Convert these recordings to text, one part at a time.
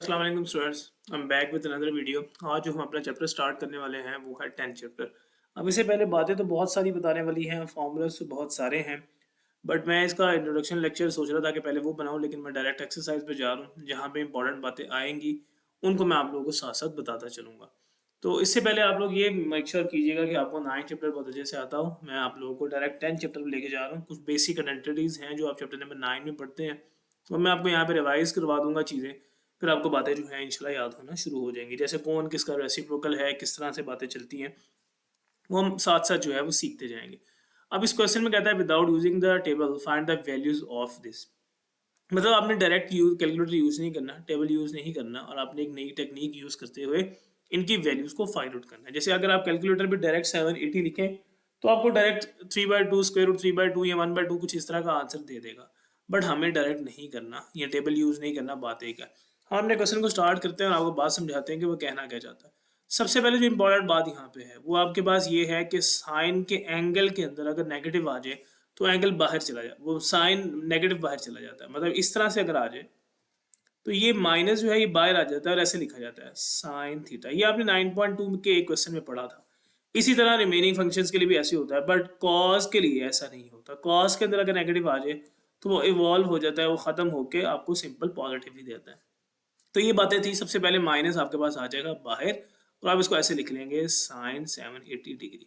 अस्सलाम वालेकुम students, I am back with another video. आज जो हम अपना चैप्टर स्टार्ट करने वाले हैं वो है 10th चैप्टर। अब इससे पहले बातें तो बहुत सारी बताने वाली हैं, फार्मूलाज तो बहुत सारे हैं, बट मैं इसका इंट्रोडक्शन लेक्चर सोच रहा था कि पहले वो बनाऊं, लेकिन मैं डायरेक्ट एक्सरसाइज पे जा रहा हूँ जहाँ पे इंपॉर्टेंट बातें आएंगी उनको मैं आप लोगों को साथ साथ बताता चलूँगा। तो इससे पहले आप लोग ये मेक श्योर कीजिएगा कि आपको 9th चैप्टर बहुत अच्छे से आता हो। मैं आप लोगों को डायरेक्ट 10th चैप्टर में लेके जा रहा हूँ। कुछ बेसिक आइडेंटिटीज़ हैं जो आप चैप्टर नंबर 9 में पढ़ते हैं, तो मैं आपको यहाँ पे रिवाइज करवा दूंगा चीज़ें। फिर आपको बातें जो हैं इंशाल्लाह याद होना शुरू हो जाएंगी, जैसे कौन किसका रेसिप्रोकल है, किस तरह से बातें चलती हैं, वो हम साथ साथ जो है वो सीखते जाएंगे। अब इस क्वेश्चन में कहता है without using the table find the values of this. मतलब आपने डायरेक्ट यूज कैलकुलेटर यूज नहीं करना, टेबल यूज नहीं करना, और आपने एक नई टेक्निक यूज करते हुए इनकी वैल्यूज को फाइंड आउट करना है। जैसे अगर आप कैलकुलेटर पे डायरेक्ट 780 लिखें तो आपको डायरेक्ट 3/2 स्क्वायर रूट 3/2 या 1/2 कुछ इस तरह का आंसर दे देगा। बट हमें डायरेक्ट नहीं करना, या टेबल यूज नहीं करना, बात एक है। हम अपने क्वेश्चन को स्टार्ट करते हैं और आपको बात समझाते हैं कि वो कहना क्या चाहता है। सबसे पहले जो इंपॉर्टेंट बात यहाँ पे है वो आपके पास ये है कि साइन के एंगल के अंदर अगर नेगेटिव आ जाए तो एंगल बाहर चला जाए, वो साइन नेगेटिव बाहर चला जाता है। मतलब इस तरह से अगर आ जाए तो ये माइनस जो है ये बाहर आ जाता है और ऐसे लिखा जाता है साइन थीटा। ये आपने 9.2 के एक क्वेश्चन में पढ़ा था। इसी तरह रिमेनिंग फंक्शंस के लिए भी ऐसे होता है, बट कॉस के लिए ऐसा नहीं होता। कॉस के अंदर अगर नेगेटिव आ जाए तो वो इवॉल्व हो जाता है, वो खत्म होके आपको सिंपल पॉजिटिव ही देता है। तो ये बातें थी। सबसे पहले माइनस आपके पास आ जाएगा बाहर और आप इसको ऐसे लिख लेंगे साइन 780 डिग्री।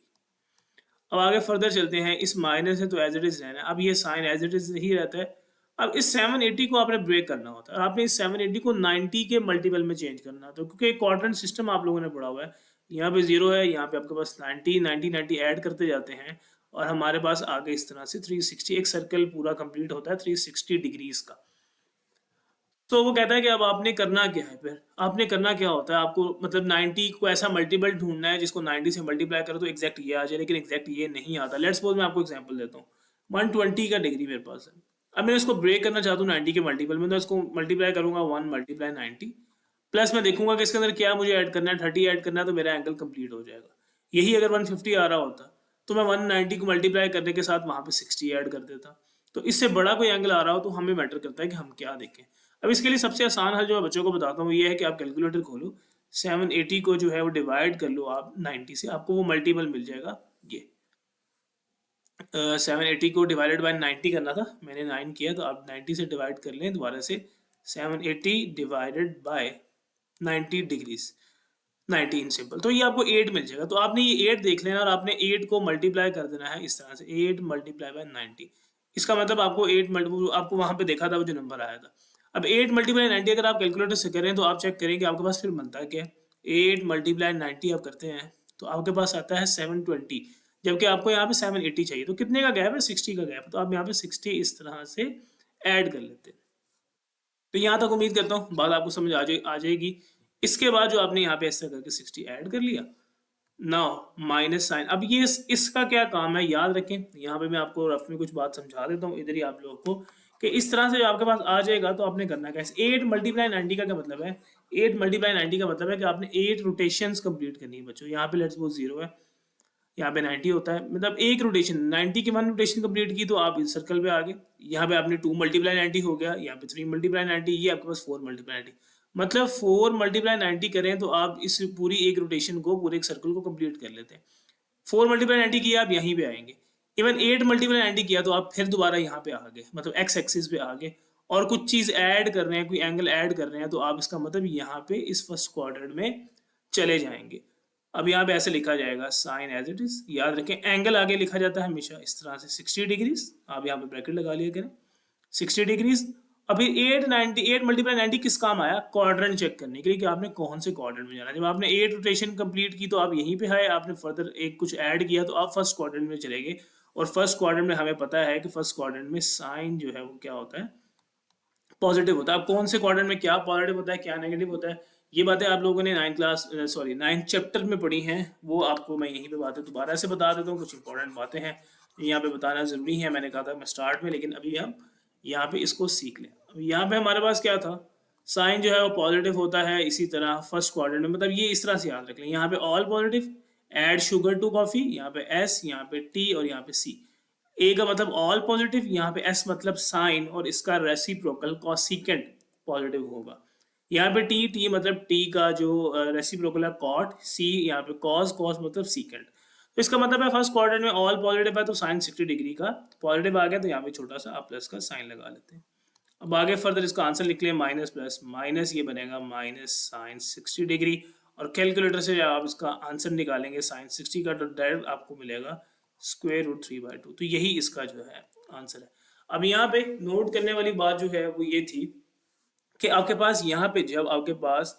अब आगे फर्दर चलते हैं। इस माइनस है तो एज इट इज रहना है। अब ये साइन एज इट इज ही रहता है। अब इस 780 को आपने ब्रेक करना होता है और आपने इस 780 को 90 के मल्टीपल में चेंज करना है। तो क्योंकि एक क्वाड्रेंट सिस्टम आप लोगों ने पढ़ा हुआ है, यहाँ पे 0 है, यहाँ पे आपके पास 90 90 90 ऐड करते जाते हैं और हमारे पास आगे इस तरह से 360 एक सर्कल पूरा कंप्लीट होता है 360 डिग्रीज का। तो वो कहता है कि अब आपने करना क्या है। फिर आपने करना क्या होता है, आपको मतलब 90 को ऐसा मल्टीपल ढूंढना है जिसको 90 से मल्टीप्लाई करो तो एग्जैक्ट ये आ जाए, लेकिन एग्जैक्ट ये नहीं आता। लेट्स सपोज मैं आपको एग्जांपल देता हूँ। 120 का डिग्री मेरे पास है। अब मैं इसको ब्रेक करना चाहता हूँ 90 के मल्टीपल में, तो इसको मल्टीप्लाई करूंगा 1 मल्टीप्लाई 90 प्लस मैं देखूंगा कि इसके अंदर क्या मुझे ऐड करना है, 30 ऐड करना है, तो मेरा एंगल कंप्लीट हो जाएगा। यही अगर 150 आ रहा होता तो मैं 190 को मल्टीप्लाई करने के साथ वहां पे 60 ऐड कर देता। तो इससे बड़ा कोई एंगल आ रहा हो तो हमें मैटर करता है कि हम क्या देखें। अब इसके लिए सबसे आसान हल जो मैं बच्चों को बताता हूँ ये है कि आप कैलकुलेटर खोलो, 780 को जो है वो डिवाइड कर लो आप 90 से, आपको वो मल्टीपल मिल जाएगा। ये 780 को डिवाइडेड बाय 90 करना था, मैंने 9 किया, तो आप 90 से डिवाइड कर लें दोबारा से। 780 डिवाइडेड बाय 90 डिग्रीज, 19 सिंपल, तो ये आपको 8 मिल जाएगा। तो आपने ये 8 देख लेना और आपने 8 को मल्टीप्लाई कर देना है इस तरह से, 8 मल्टीप्लाई बाय 90। इसका मतलब आपको 8 आपको वहां पे देखा था वो जो नंबर आया था। अब 8 मल्टीप्लाई 90 अगर आप कैलकुलेटर से करें तो आप चेक करें कि आपके पास फिर बनता है क्या। 8 मल्टीप्लाई 90 आप करते हैं तो आपके पास आता है 720, जबकि आपको यहाँ पे 780 चाहिए। तो कितने का गैप है, 60 का गैप। तो आप यहाँ पे 60 इस तरह से ऐड कर लेते हैं। तो यहाँ तक उम्मीद करता हूँ बात आपको समझ आ जाएगी। इसके बाद जो आपने यहाँ पे ऐसा करके 60 ऐड कर लिया, नाउ माइनस साइन। अब ये इसका क्या काम है याद रखें। यहाँ पे मैं आपको रफ में कुछ बात समझा देता हूँ इधर ही आप लोगों को, कि इस तरह से आपके पास आ जाएगा तो आपने करना क्या है। 8 मल्टीप्लाई 90 का क्या मतलब है, 8 मल्टीप्लाई 90 का मतलब है कि आपने 8 रोटेशंस कंप्लीट करनी है बच्चों। यहाँ पे लेट्स सपोज 0 है, यहाँ पे 90 होता है, मतलब एक रोटेशन 90 की 1 रोटेशन कंप्लीट की तो आप इस सर्कल पे आ गए। यहाँ पे आपने 2 मल्टीप्लाई 90 हो गया, यहाँ पे 3 मल्टीप्लाई 90, ये आपके पास 4 मल्टीप्लाई 90। मतलब 4 मल्टीप्लाई 90 करें तो आप इस पूरी एक रोटेशन को, पूरे एक सर्कल को कंप्लीट कर लेते हैं। 4 मल्टीप्लाई 90 किया आप यहीं पे आएंगे। इवन 8 मल्टीप्लाई 90 किया तो आप फिर दोबारा यहाँ पे आ गए, मतलब एक्स एक्सिस पे आ गए और कुछ चीज ऐड कर रहे हैं, कोई एंगल ऐड कर रहे हैं, तो आप इसका मतलब यहाँ पे इस फर्स्ट क्वाड्रेंट में चले जाएंगे। अब यहाँ पे ऐसे लिखा जाएगा साइन एज इट इज। याद रखें एंगल आगे लिखा जाता है हमेशा इस तरह से 60 डिग्रीज। आप यहाँ पे ब्रैकेट लगा लिया करें 60 डिग्रीज। अभी 8 मल्टीप्लाई 90 किस काम आया, क्वाड्रेंट चेक करने के लिए कि आपने कौन से क्वाड्रेंट में जाना। जब आपने 8 रोटेशन कंप्लीट की तो आप यहीं पे आए, आपने फर्दर एक कुछ ऐड किया तो आप फर्स्ट क्वाड्रेंट में चले गए। और फर्स्ट क्वाड्रेंट में हमें पता है कि फर्स्ट क्वाड्रेंट में साइन जो है वो क्या होता है, पॉजिटिव होता है। अब कौन से क्वाड्रेंट में क्या पॉजिटिव होता है क्या नेगेटिव होता है, ये बातें आप लोगों ने 9th चैप्टर में पढ़ी हैं, वो आपको मैं यहीं पे बातें दोबारा से बता देता हूँ। कुछ इंपॉर्टेंट बातें हैं यहाँ पे बताना ज़रूरी है, मैंने कहा था मैं स्टार्ट में, लेकिन अभी हम यहाँ पे इसको सीख लें। अब यहाँ पे हमारे पास क्या था, साइन जो है वो पॉजिटिव होता है इसी तरह फर्स्ट क्वाड्रेंट में। मतलब ये इस तरह से याद रख लें, यहाँ पे all positive, add sugar to coffee, यहाँ पे एस, यहाँ पे टी और यहाँ पे सी। ए का मतलब ऑल पॉजिटिव, यहाँ पे एस मतलब साइन और इसका रेसिप्रोकल कॉसिकेंट पॉजिटिव होगा। यहाँ पे टी टी मतलब टी का जो रेसिप्रोकल है कॉट, सी यहाँ पे कॉस, कॉस मतलब सीकेंड। तो इसका मतलब है फर्स्ट क्वाड्रेंट में ऑल पॉजिटिव है तो साइन 60 डिग्री का पॉजिटिव आ गया, तो यहाँ पे छोटा सा प्लस का साइन लगा लेते हैं। अब आगे फर्दर इसका आंसर लिख लें, माइनस प्लस माइनस ये बनेगा माइनस साइन 60 डिग्री, और कैलकुलेटर से आप इसका आंसर निकालेंगे साइन 60 का, तो डायरेक्ट आपको मिलेगा स्क्वायर रूट 3/2। तो यही इसका जो है आंसर है। अब यहाँ पे नोट करने वाली बात जो है वो ये थी कि आपके पास यहाँ पे जब आपके पास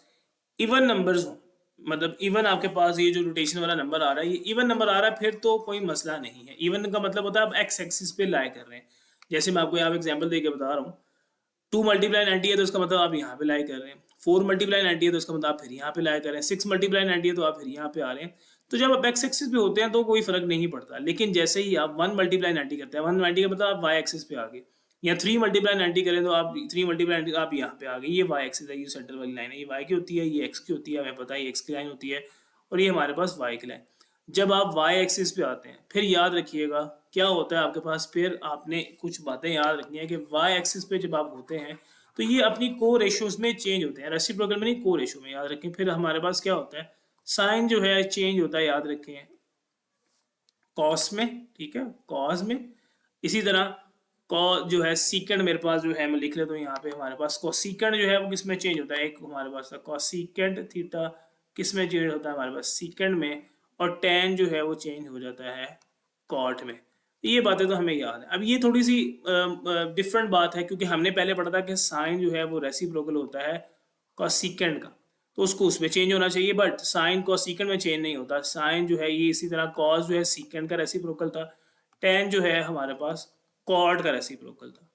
इवन नंबर्स हो, मतलब इवन आपके पास ये जो रोटेशन वाला नंबर आ रहा है ये इवन नंबर आ रहा है, फिर तो कोई मसला नहीं है। इवन का मतलब होता है आप एक्स एक्सिस पे लाई कर रहे हैं। जैसे मैं आपको यहाँ पे एग्जांपल देके बता रहा हूँ, 2 मल्टीप्लाई 90 है तो इसका मतलब आप यहाँ पे लाई कर रहे हैं, 4 मल्टीप्लाई 90 है तो इसका मतलब आप फिर यहाँ पे लाई कर रहे हैं, 6 मल्टीप्लाई 90 है तो आप फिर यहाँ पे आ रहे हैं। तो जब आप एक्स एक्सिस पे होते हैं तो कोई फर्क नहीं पड़ता, लेकिन जैसे ही आप 1 मल्टीप्लाई 90 करते हैं, 190 का मतलब आप वाई एक्सिस पे आ गए, या 3 मल्टीप्लाई 90 करें तो आप 3 मल्टीप्लाई 90 आप यहाँ पे आ गए। ये वाई एक्सिस है, ये सेंटर वाली लाइन है, ये वाई की होती है, ये एक्स की होती है, हमें पता है ये एक्स की लाइन होती है, और ये हमारे पास वाई की लाइन। जब आप वाई एक्सिस पे आते हैं फिर याद रखिएगा क्या होता है आपके पास, फिर आपने कुछ बातें याद रखनी है कि वाई एक्सिस पे जब आप होते हैं तो ये अपनी को रेशियोज में चेंज होते हैं, रेसिप्रोकल में नहीं, को रेशियो में, याद रखें। फिर हमारे पास क्या होता है, साइन जो है चेंज होता है, याद रखें, कॉस में, ठीक है, कॉस में। इसी तरह कॉस जो है सीकेंड मेरे पास जो है मैं लिख लेता हूँ यहाँ पे, हमारे पास कॉसीकेंड जो है वो किस में चेंज होता है, एक हमारे पास कॉसीकेंड थीटा किस में चेंज होता है, हमारे पास सीकेंड में, और टेन जो है वो चेंज हो जाता है कॉट में। ये बातें तो हमें याद है। अब ये थोड़ी सी डिफरेंट बात है, क्योंकि हमने पहले पढ़ा था कि साइन जो है वो रेसिप्रोकल होता है कॉसीकेंड का, तो उसको उसमें चेंज होना चाहिए, बट साइन कॉसीकेंड में चेंज नहीं होता। साइन जो है ये इसी तरह, कॉस जो है सीकेंड का रेसिप्रोकल था, टेन जो है हमारे पास कॉड का रेसिप्रोकल था।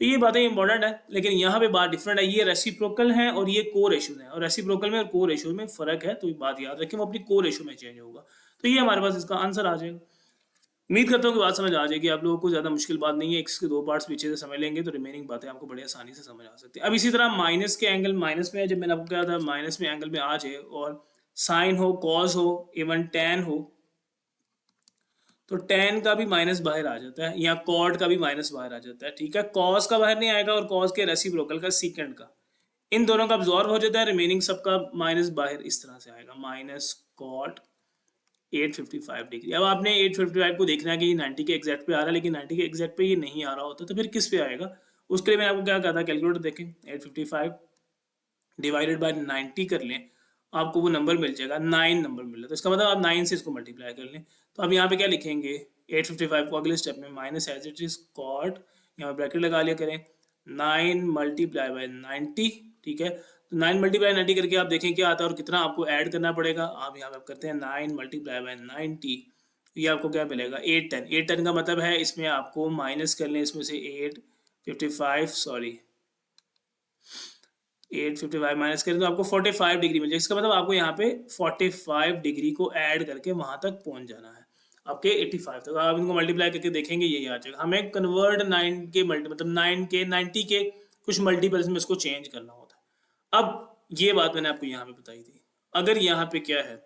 तो ये बातें इंपॉर्टेंट है, लेकिन यहाँ पे बात डिफरेंट है, ये रेसिप्रोकल है और ये को रेशियो है, और रेसिप्रोकल में और को रेशियो में फर्क है, तो ये बात याद रखें, वो अपनी को रेशियो में चेंज होगा। तो ये हमारे पास इसका आंसर आ जाएगा। उम्मीद करता हूँ कि बात समझ आ जाएगी आप लोगों को, ज़्यादा मुश्किल बात नहीं है, इसके 2 पार्ट्स पीछे से समझ लेंगे तो रिमेनिंग बातें आपको बड़ी आसानी से समझ आ सकती है। अब इसी तरह माइनस के एंगल माइनस में है, जब मैंने आपको कहा था माइनस में एंगल में आ जाए और साइन हो, कॉस हो, इवन टेन हो, तो टेन का भी माइनस बाहर आ जाता है, या कॉड का भी माइनस बाहर आ जाता है, ठीक है। कॉस का बाहर नहीं आएगा, और कॉस के रेसिप्रोकल का सीकेंड का, इन दोनों का अब्जॉर्ब हो जाता है, रिमेनिंग सबका माइनस बाहर इस तरह से आएगा, माइनस कॉट 855 डिग्री। अब आपने 855 को देखना है कि ये 90 के एग्जैक्ट पे आ रहा है, लेकिन 90 के एग्जैक्ट पे ये नहीं आ रहा होता, तो फिर किस पे आएगा, उसके लिए मैंने आपको क्या कहा था, कैलकुलेटर देखें, 855 डिवाइडेड बाय 90 कर लें, आपको वो नंबर मिल जाएगा, 9 नंबर मिल रहा है, तो इसका मतलब आप 9 से इसको मल्टीप्लाई कर लें। तो अब यहाँ पे क्या लिखेंगे, 855 को अगले स्टेप में minus as it is cot, यहाँ ब्रैकेट लगा लिया करें, 9 मल्टीप्लाई बाय 90, ठीक है। तो 9 मल्टीप्लाई 90 करके आप देखें क्या आता है और कितना आपको ऐड करना पड़ेगा। आप यहाँ पे करते हैं 9 मल्टीप्लाई बाय 90, ये आपको क्या मिलेगा, 810। 810 का मतलब है इसमें आपको माइनस कर लें इसमें से 855 माइनस करें तो आपको 45 डिग्री मिल जाएगा। इसका मतलब आपको यहाँ पे 45 डिग्री को ऐड करके वहां तक पहुंच जाना है आपके 85 तक। आप इनको मल्टीप्लाई करके देखेंगे यही आ जाएगा। हमें कन्वर्ट 9 के मल्टी मतलब 9 के 90 के कुछ मल्टीपल्स में इसको चेंज करना होता है। अब ये बात मैंने आपको यहाँ पे बताई थी। अगर यहाँ पे क्या है,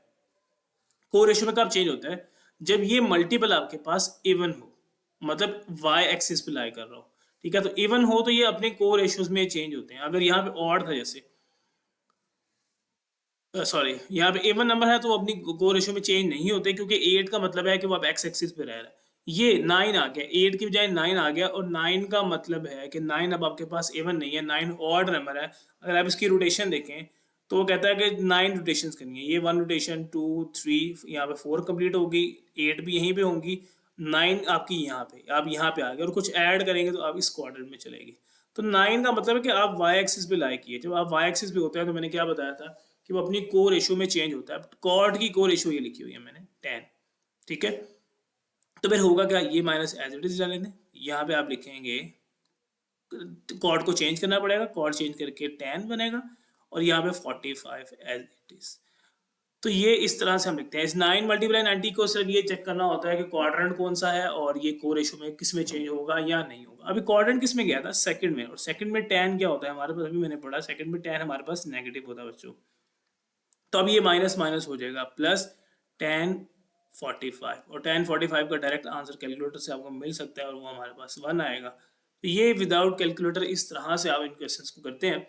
को रेशियो में कब चेंज होता है, जब ये मल्टीपल आपके पास इवन हो, मतलब वाई एक्सिस पे लाई कर रहा हो, ठीक है। तो इवन हो तो ये अपने को रेशियोज में चेंज होते हैं। अगर यहाँ पे ऑड था, जैसे सॉरी यहाँ पे इवन नंबर है, तो वो अपनी को रेशियो में चेंज नहीं होते, क्योंकि 8 का मतलब है कि वो आप एक्स एक्सिस पे रह रहा है। ये 9 आ गया, 8 की बजाय 9 आ गया, और 9 का मतलब है कि 9 अब आपके पास इवन नहीं है, 9 ऑड नंबर है। अगर आप इसकी रोटेशन देखें तो वो कहता है कि 9 रोटेशन करनी है, ये 1 रोटेशन 2 3, यहाँ पे 4 कंप्लीट होगी, 8 भी यहीं पे होंगी, 9 आपकी यहाँ पे, आप यहाँ पे आ गए, और कुछ ऐड करेंगे तो आप इस क्वाड्रेंट में चलेगी। तो 9 का मतलब है कि आप वाई एक्सिस पे लाई किए। जब आप वाई एक्सिस पे होते हैं तो मैंने क्या बताया था कि वो अपनी को रेशियो में चेंज होता है। कॉर्ड की को रेशियो ये लिखी हुई है मैंने 10, ठीक है। तो फिर होगा क्या, ये माइनस एज इट इज डालेंगे, यहाँ पे आप लिखेंगे कॉर्ड को चेंज करना पड़ेगा, कॉर्ड चेंज करके 10 बनेगा, और यहाँ पे 45 एज इट इज। तो ये इस तरह से हम लिखते हैं। इस 9 मल्टीप्लाई 90 को सिर्फ ये चेक करना होता है कि क्वाड्रेंट कौन सा है और ये को रेशियो में किस में चेंज होगा या नहीं होगा। अभी क्वाड्रेंट किस में गया था, सेकंड में, और सेकंड में tan क्या होता है हमारे पास, अभी मैंने पढ़ा सेकंड में tan हमारे पास नेगेटिव होता है बच्चों। तो अब ये माइनस माइनस हो जाएगा, प्लस tan 45, और tan 45 का डायरेक्ट आंसर कैलकुलेटर से आपको मिल सकता है, और वो हमारे पास 1 आएगा। तो ये विदाउट कैलकुलेटर इस तरह से आप इन क्वेश्चंस को करते हैं।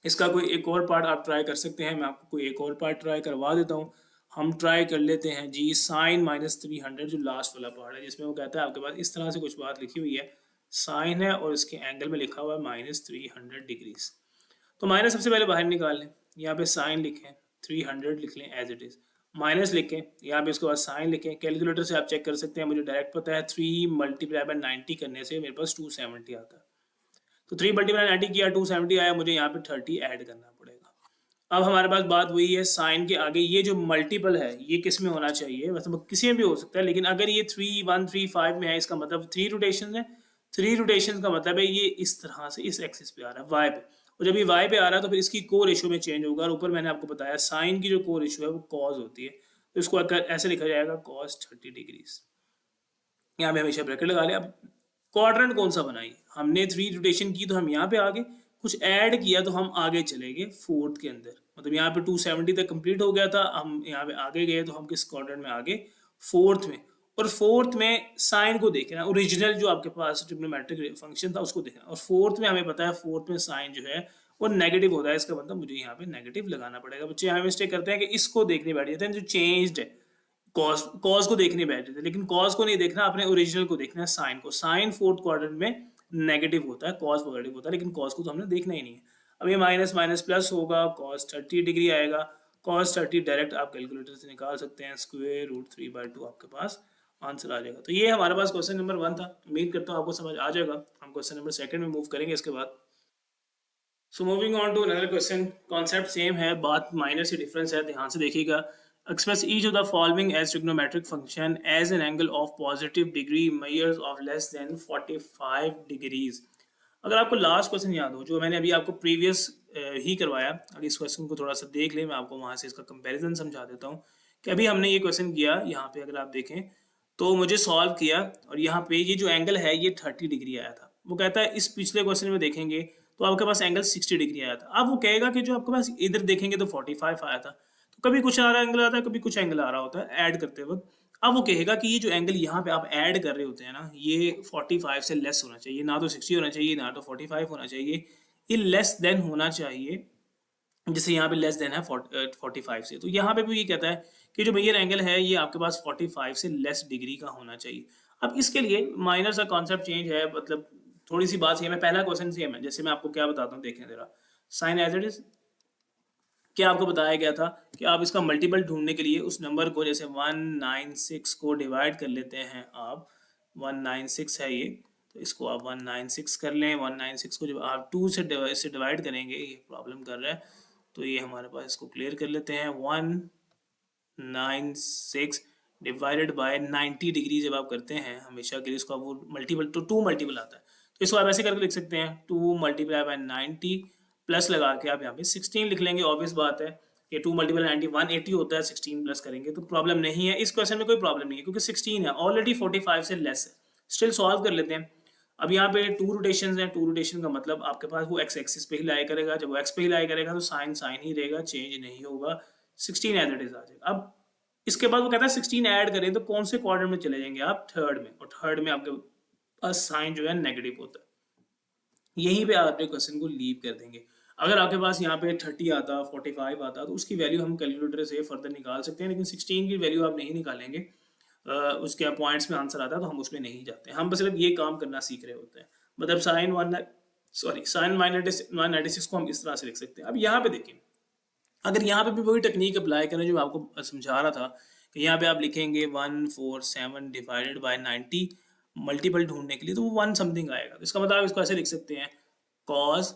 इसका कोई एक और पार्ट आप ट्राई कर सकते हैं, मैं आपको कोई एक और पार्ट ट्राई करवा देता हूँ। हम ट्राई कर लेते हैं जी साइन -300, जो लास्ट वाला पार्ट है, जिसमें वो कहता है आपके पास इस तरह से कुछ बात लिखी हुई है, साइन है और इसके एंगल में लिखा हुआ है -300 डिग्रीज। तो माइनस सबसे पहले बाहर निकाल लें, यहाँ पे साइन लिखें, 300 लिख लें एज इट इज़, माइनस लिखें, यहाँ पे इसके बाद साइन लिखें। कैलकुलेटर से आप चेक कर सकते हैं, मुझे डायरेक्ट पता है 3 मल्टीप्लाई बाय 90 करने से मेरे पास 270 आता है। तो 3 मल्टीप्लाई 90 किया, 270 आया, मुझे यहाँ पे 30 ऐड करना पड़ेगा। अब हमारे पास बात वही है, साइन के आगे ये जो मल्टीपल है ये किस में होना चाहिए, मतलब किसी में भी हो सकता है, लेकिन अगर ये 3 1 3 5 में है, इसका मतलब 3 रोटेशन है। 3 रोटेशन का मतलब है ये इस तरह से इस एक्सिस पे आ रहा है, वाई पे, और जब ये वाई पे आ रहा है तो फिर इसकी को रेशियो में चेंज होगा। और ऊपर मैंने आपको बताया साइन की जो को रेशियो है वो कॉज होती है, तो इसको ऐसे लिखा जाएगा कॉस 30 डिग्रीज। यहाँ पे हमेशा ब्रैकेट लगा लिया। अब क्वाड्रेंट कौन सा बनाइए, हमने 3 रोटेशन की तो हम यहाँ पे आगे, कुछ ऐड किया तो हम आगे चले गए फोर्थ के अंदर, मतलब यहाँ पे 270 तक कंप्लीट हो गया था, हम यहाँ पे आगे गए तो हम किस क्वाड्रेंट में आगे, फोर्थ में। और फोर्थ में साइन को देखना, ओरिजिनल जो आपके पास ट्रिग्नोमेट्रिक फंक्शन था उसको देखना, और फोर्थ में हमें पता है फोर्थ में साइन जो है वो नेगेटिव होता है, इसका मतलब मुझे यहाँ पे नेगेटिव लगाना पड़ेगा। बच्चे यहाँ मिस्टेक करते हैं कि इसको देखने बैठ जाते हैं जो चेंज्ड है, कॉज कॉज को देखने बैठे थे, लेकिन कॉज को नहीं देखना, अपने ओरिजिनल को देखना है, साइन को। साइन फोर्थ क्वाड्रेंट में नेगेटिव होता है, कॉज पॉजिटिव होता है, लेकिन कॉज को तो हमने देखना ही नहीं है। अब ये माइनस माइनस प्लस होगा, कॉस 30 डिग्री आएगा। कॉस 30 डायरेक्ट आप कैलकुलेटर से निकाल सकते हैं, √3/2 आपके पास आंसर आ जाएगा। तो ये हमारे पास क्वेश्चन नंबर 1 था, उम्मीद करता हूँ आपको समझ आ जाएगा। हम क्वेश्चन नंबर 2 में मूव करेंगे इसके बाद। So moving on to another question, concept same है, बात माइनर से डिफरेंस है, ध्यान से देखिएगा। Express each of the following as trigonometric function as an angle of positive degree measures of less than 45 degrees. अगर आपको लास्ट क्वेश्चन याद हो जो मैंने अभी आपको प्रीवियस ही करवाया, अगर इस क्वेश्चन को थोड़ा सा देख लें, मैं आपको वहाँ से इसका कंपैरिजन समझा देता हूँ कि अभी हमने ये क्वेश्चन किया, यहाँ पे अगर आप देखें तो मुझे सॉल्व किया, और यहाँ पे ये जो एंगल है ये 30 डिग्री आया था। वो कहता है इस पिछले क्वेश्चन में देखेंगे तो आपके पास एंगल 60 डिग्री आया था। अब वो कहेगा कि जो आपके पास इधर देखेंगे तो 45 आया था, तो कभी कुछ आ रहा एंगल आता है, कभी कुछ एंगल आ रहा होता है ऐड करते वक्त। अब वो कहेगा कि ये जो एंगल यहाँ पे आप ऐड कर रहे होते हैं ना, ये 45 से लेस होना चाहिए, ना तो 60 होना चाहिए ना तो 45 होना चाहिए, ये लेस देन होना चाहिए, जैसे यहाँ पे लेस देन है 45 से। तो यहाँ पे भी ये कहता है कि जो मेजर एंगल है ये आपके पास 45 से लेस डिग्री का होना चाहिए। अब इसके लिए माइनर सा कॉन्सेप्ट चेंज है, मतलब थोड़ी सी बात सेम है, पहला क्वेश्चन सेम है। जैसे मैं आपको क्या बताता हूँ, देखें जरा, साइन एज इट इज क्या आपको बताया गया था कि आप इसका मल्टीपल ढूंढने के लिए उस नंबर को, जैसे 196 को डिवाइड कर लेते हैं आप, 196 है ये, तो इसको आप 196 कर लें। 196 को जब आप 2 से डिवाइड करेंगे, ये प्रॉब्लम कर रहा है, तो ये हमारे पास, इसको क्लियर कर लेते हैं। 196 डिवाइडेड बाय 90 डिग्री जब आप करते हैं हमेशा के लिए, इसको आप वो मल्टीपल, तो 2 मल्टीपल आता है, तो इसको आप ऐसे करके लिख सकते हैं, 2 मल्टीप्लाई बाय 90 प्लस लगा के आप यहाँ पे 16 लिख लेंगे। ऑब्वियस बात है कि 2 मल्टीपल 90 180 होता है, 16 प्लस करेंगे तो प्रॉब्लम नहीं है। इस क्वेश्चन में कोई प्रॉब्लम नहीं है क्योंकि 16 है, ऑलरेडी 45 से लेस है। स्टिल सॉल्व कर लेते हैं। अब यहाँ पे 2 रोटेशन हैं, 2 रोटेशन का मतलब आपके पास वो एक्स एक्सिस पे ही लाई करेगा, जब वो एक्स पे ही लाई करेगा तो साइन साइन ही रहेगा, चेंज नहीं होगा, 16 एज इट इज आ जाएगा। अब इसके बाद वो कहता है 16 ऐड करें तो कौन से क्वाड्रेंट में चले जाएंगे आप, थर्ड में, और थर्ड में आपके पास साइन जो है नेगेटिव होता है, यहीं पे आप क्वेश्चन को लीव कर देंगे। अगर आपके पास यहाँ पे 30 आता, 45 आता, तो उसकी वैल्यू हम कैलकुलेटर से फर्दर निकाल सकते हैं, लेकिन 16 की वैल्यू आप नहीं निकालेंगे। उसके पॉइंट्स में आंसर आता है तो हम उसमें नहीं जाते, हम बस सिर्फ ये काम करना सीख रहे होते हैं। मतलब साइन 196 को हम इस तरह से लिख सकते हैं। अब यहाँ पे देखें, अगर यहाँ पे भी वही टेक्निक अप्लाई करें जो मैं आपको समझा रहा था, कि यहाँ पे आप लिखेंगे 147 डिवाइडेड बाय 90 मल्टीपल ढूंढने के लिए, तो वो 1 समथिंग आएगा। तो इसका मतलब आप इसको ऐसे लिख सकते हैं, cos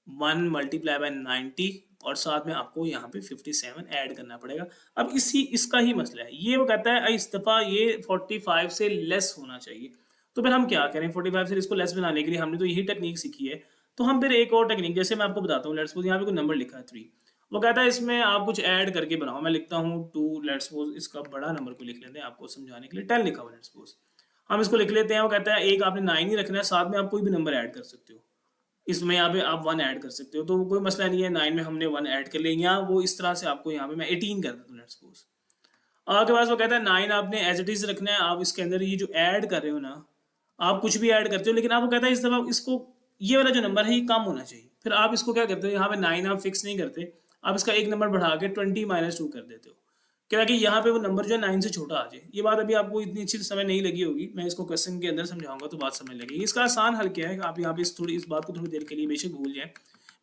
1 मल्टीप्लाई बाय 90, और साथ में आपको यहाँ पे 57 ऐड करना पड़ेगा। अब इसका ही मसला है, ये वो कहता है इस दफ़ा ये 45 से लेस होना चाहिए। तो फिर हम क्या करें, 45 से इसको लेस बनाने के लिए हमने तो यही टेक्निक सीखी है, तो हम फिर एक और टेक्निक, जैसे मैं आपको बताता हूँ, लेट्स सपोज यहाँ पे कोई नंबर लिखा है 3, वो कहता है इसमें आप कुछ ऐड करके बनाओ। मैं लिखता हूँ 2, लेट्स सपोज इसका बड़ा नंबर को लिख लेते हैं आपको समझाने के लिए, 10 लिखा हुआ लेट्स सपोज, हम इसको लिख लेते हैं। वो कहता है एक आपने 9 ही रखना है, साथ में आप कोई भी नंबर ऐड कर सकते हो, इसमें यहाँ पे आप 1 ऐड कर सकते हो, तो कोई मसला नहीं है। 9 में हमने 1 ऐड कर लिया, या वो इस तरह से आपको यहाँ पे मैं 18 कर देता हूँ लेट्स सपोज। आपके पास वो कहता है 9 आपने एज इट इज रखना है, आप इसके अंदर ये जो ऐड कर रहे हो ना, आप कुछ भी ऐड करते हो, लेकिन आप वो कहता है इस दफा इसको, ये वाला जो नंबर है ये कम होना चाहिए। फिर आप इसको क्या करते हो, यहाँ पे 9 आप फिक्स नहीं करते, आप इसका एक नंबर बढ़ा के 20 - 2 कर देते हो, क्या कि यहाँ पे वो नंबर जो है 9 से छोटा आ जाए। ये बात अभी आपको इतनी अच्छी समय नहीं लगी होगी, मैं इसको क्वेश्चन के अंदर समझाऊंगा तो बात समझ लगेगी। इसका आसान हल क्या है, आप यहाँ पे इस बात को थोड़ी देर के लिए बेशक भूल जाए,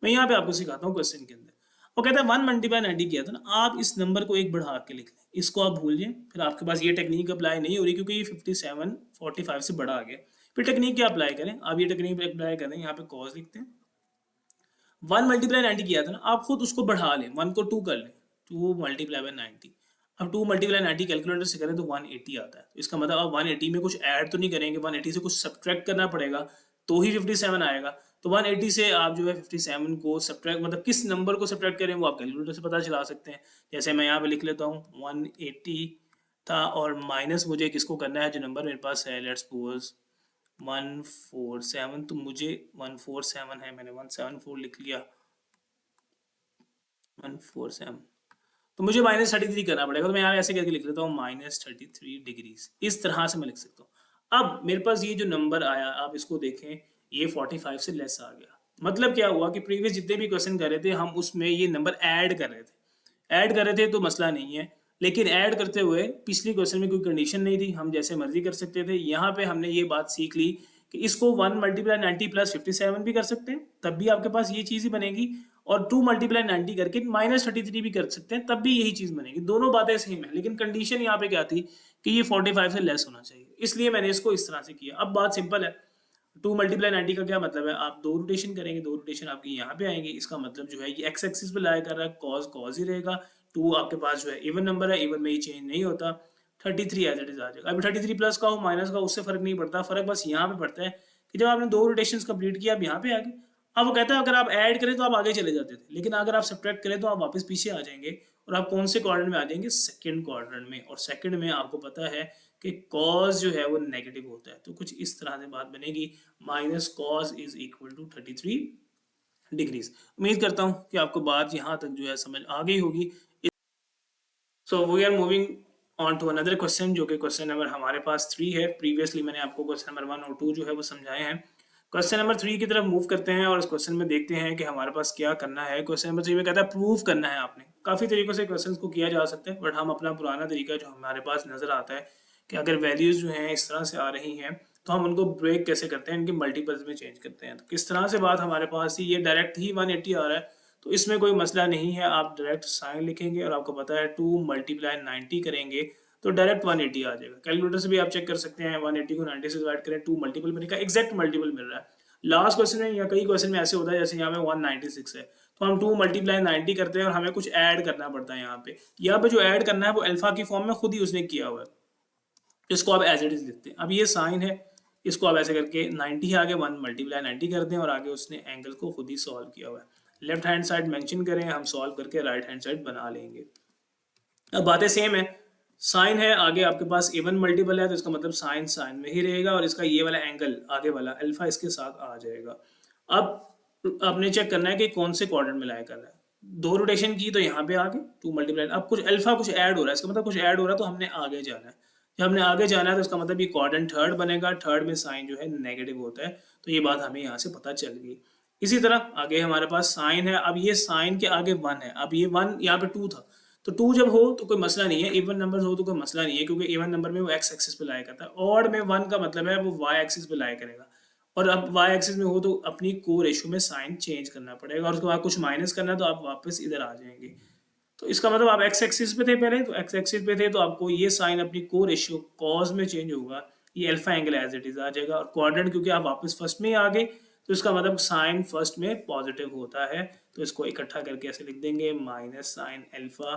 मैं यहाँ पे आपको सिखाता हूँ क्वेश्चन के अंदर। वो कहता है 1 × 90 किया था ना, आप इस नंबर को एक बढ़ा के लिख लें, इसको आप भूल जाएं, फिर आपके पास ये टेक्निक अप्लाई नहीं हो रही क्योंकि ये 57 45 से बड़ा आ गया। फिर टेक्निक क्या अप्लाई करें, आप ये टेक्निक अप्लाई करें, यहाँ पे कॉस लिखते हैं। 1 × 90 किया था ना, आप खुद उसको बढ़ा लें, 1 को 2 कर लें, 2 × 90। अब 2 × 90 कैलकुलेटर से करें तो 180 आता है। तो इसका मतलब आप 180 में कुछ ऐड तो नहीं करेंगे, 180 से कुछ सब्ट्रैक्ट करना पड़ेगा तो ही 57 आएगा। तो 180 से आप जो है 57 को सब्ट्रैक्ट, मतलब किस नंबर को सब्ट्रैक्ट करें वो आप कैलकुलेटर से पता चला सकते हैं। जैसे मैं यहाँ पे लिख लेता हूँ 180 था और माइनस मुझे किसको करना है, जो नंबर मेरे पास है, लेट्स सपोज 147, तो मुझे 147 है, मैंने 174 लिख लिया, 147, तो मुझे -33 करना पड़ेगा। तो मैं यहाँ ऐसे करके लिख लेता हूँ -33 डिग्रीज, इस तरह से मैं लिख सकता हूँ। अब मेरे पास ये जो नंबर आया, आप इसको देखें, ये 45 से लेस आ गया। मतलब क्या हुआ कि प्रीवियस जितने भी क्वेश्चन कर रहे थे हम उसमें ये नंबर ऐड कर रहे थे, ऐड कर रहे थे तो मसला नहीं है, लेकिन ऐड करते हुए पिछले क्वेश्चन में कोई कंडीशन नहीं थी, हम जैसे मर्जी कर सकते थे। यहाँ पे हमने ये बात सीख ली कि इसको 1 × 90 + 57 भी कर सकते हैं, तब भी आपके पास ये चीज़ ही बनेगी, और 2 × 90 करके -33 भी कर सकते हैं, तब भी यही चीज़ बनेगी। दोनों बातें सेम है, लेकिन कंडीशन यहाँ पे क्या थी कि ये 45 से लेस होना चाहिए, इसलिए मैंने इसको इस तरह से किया। अब बात सिंपल है, 2 × 90 का क्या मतलब है, आप दो रोटेशन करेंगे, दो रोटेशन आपकी यहाँ पे आएंगे, इसका मतलब जो है ये एक्स एक्सिस पे लाया कर रहा है, कॉस कॉस ही रहेगा। 2 आपके पास जो है इवन नंबर है, इवन में ये चेंज नहीं होता, 33 एज इट इज आ जाएगा। अभी 33 प्लस का हो माइनस का उससे फर्क नहीं पड़ता, फर्क बस यहाँ पे पड़ता है कि जब आपने दो रोटेशन कंप्लीट किया, आप यहाँ पे आ गए। अब वो कहता है अगर आप ऐड करें तो आप आगे चले जाते थे, लेकिन अगर आप सब्ट्रैक्ट करें तो आप वापस पीछे आ जाएंगे, और आप कौन से क्वाड्रेंट में आ जाएंगे, सेकंड क्वाड्रेंट में। और सेकंड में आपको पता है कि कॉस जो है वो नेगेटिव होता है, तो कुछ इस तरह से बात बनेगी, -cos = 33 डिग्रीज। उम्मीद करता हूँ कि आपको बात यहाँ तक जो है समझ आ गई होगी। So we are moving on to another question, जो कि क्वेश्चन नंबर हमारे पास 3 है। प्रीवियसली मैंने आपको क्वेश्चन नंबर 1 और 2 जो है वो समझाए हैं। क्वेश्चन नंबर 3 की तरफ मूव करते हैं और इस क्वेश्चन में देखते हैं कि हमारे पास क्या करना है। क्वेश्चन नंबर 3 में कहता है प्रूव करना है आपने। काफ़ी तरीकों से क्वेश्चन को किया जा सकता है, बट हम अपना पुराना तरीका जो हमारे पास नज़र आता है कि अगर वैल्यूज़ जो हैं इस तरह से आ रही हैं तो हम उनको ब्रेक कैसे करते हैं, इनके मल्टीपल्स में चेंज करते हैं। तो किस तरह से बात हमारे पास ही, ये डायरेक्ट ही 180 आ रहा है तो इसमें कोई मसला नहीं है, आप डायरेक्ट साइन लिखेंगे और आपको पता है 2 × 90 करेंगे तो डायरेक्ट 180 आ जाएगा। कैलकुलेटर से भी आप चेक कर सकते हैं, 180 को 90 से डिवाइड करें, 2 मल्टीपल बनेगा, एग्जैक्ट मल्टीपल मिल रहा है। लास्ट क्वेश्चन में या कई क्वेश्चन में ऐसे होता है, जैसे यहाँ पे 196 है तो हम 2 × 90 करते हैं और हमें कुछ ऐड करना पड़ता है। यहाँ पे जो ऐड करना है वो अल्फा की फॉर्म में खुद ही उसने किया हुआ है, इसको आप एज इट इज लिखते हैं। अब ये साइन है, इसको आप ऐसे करके 90 आगे 1 × 90 कर दें और आगे उसने एंगल को खुद ही सॉल्व किया हुआ है। लेफ्ट हैंड साइड मेंशन करें, हम सॉल्व करके राइट हैंड साइड बना लेंगे। अब बातें सेम है, साइन है, आगे आपके पास इवन मल्टीपल है तो इसका मतलब साइन साइन में ही रहेगा और इसका ये वाला एंगल आगे वाला अल्फा इसके साथ आ जाएगा। अब आपने चेक करना है कि कौन से क्वाड्रेंट में लाया करना है। दो रोटेशन की तो यहाँ पे आगे 2 × अब कुछ अल्फा कुछ ऐड हो रहा है, इसका मतलब कुछ ऐड हो रहा है तो हमने आगे जाना है। जब हमने आगे जाना है तो इसका मतलब ये क्वाड्रेंट थर्ड बनेगा, थर्ड में साइन जो है नेगेटिव होता है, तो ये बात हमें यहाँ से पता चल गई। इसी तरह आगे हमारे पास साइन है, अब ये साइन के आगे 1 है, अब ये 1 यहाँ पे 2 था तो 2 जब हो तो कोई मसला नहीं है, इवन नंबर हो तो कोई मसला नहीं है क्योंकि इवन नंबर में वो एक्स एक्सिस पे लाया करता है, ऑड में 1 का मतलब है वो वाई एक्सिस पे लाया करेगा। और अब वाई एक्सिस में हो तो अपनी को रेशियो में साइन चेंज करना पड़ेगा और उसके बाद कुछ माइनस करना है तो आप वापस इधर आ जाएंगे। तो इसका मतलब आप एक्स एक्सिस पे थे पहले, तो एक्स एक्सिस पे थे तो आपको ये साइन अपनी को रेशियो कॉज में चेंज होगा, ये alpha angle as it is आ जाएगा। और क्वाड्रेंट क्योंकि आप वापस फर्स्ट में ही आ गए तो इसका मतलब साइन फर्स्ट में पॉजिटिव होता है, तो इसको इकट्ठा करके ऐसे लिख देंगे माइनस साइन अल्फा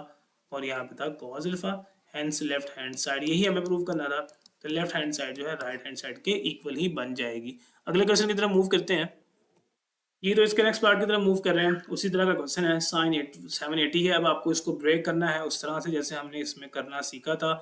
और यहाँ पे था cause alpha, hence left hand side, यही हमें प्रूव करना था, तो लेफ्ट हैंड साइड जो है राइट हैंड साइड के इक्वल ही बन जाएगी। अगले क्वेश्चन की तरफ मूव करते हैं। ये तो इसके नेक्स्ट पार्ट की तरफ मूव कर रहे हैं, उसी तरह का क्वेश्चन है, साइन 780 है। अब आपको इसको ब्रेक करना है उस तरह से जैसे हमने इसमें करना सीखा था।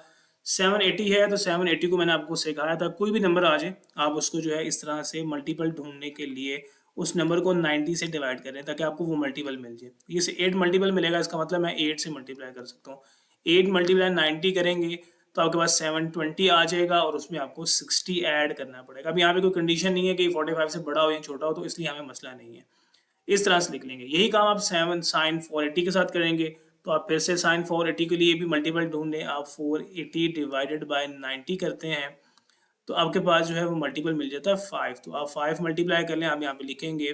780 है तो 780 को मैंने आपको सिखाया था, कोई भी नंबर आ जाए आप उसको जो है इस तरह से मल्टीपल ढूंढने के लिए उस नंबर को 90 से डिवाइड करें ताकि आपको वो मल्टीपल मिल जाए। ये से 8 मल्टीपल मिलेगा, इसका मतलब मैं 8 से मल्टीप्लाई कर सकता हूँ। 8 × 90 करेंगे तो आपके पास 720 आ जाएगा और उसमें आपको 60 ऐड करना पड़ेगा। अब यहाँ पे कोई कंडीशन नहीं है कि 45 से बड़ा हो या छोटा हो, तो इसलिए हमें मसला नहीं है। इस तरह से लिख लेंगे। यही काम आप 7 साइन 480 के साथ करेंगे, तो आप फिर से साइन 480 के लिए भी मल्टीपल ढूंढें। आप 480 डिवाइडेड बाय 90 करते हैं तो आपके पास जो है वो मल्टीपल मिल जाता है 5। तो आप 5 मल्टीप्लाई कर लें, आप यहाँ पे लिखेंगे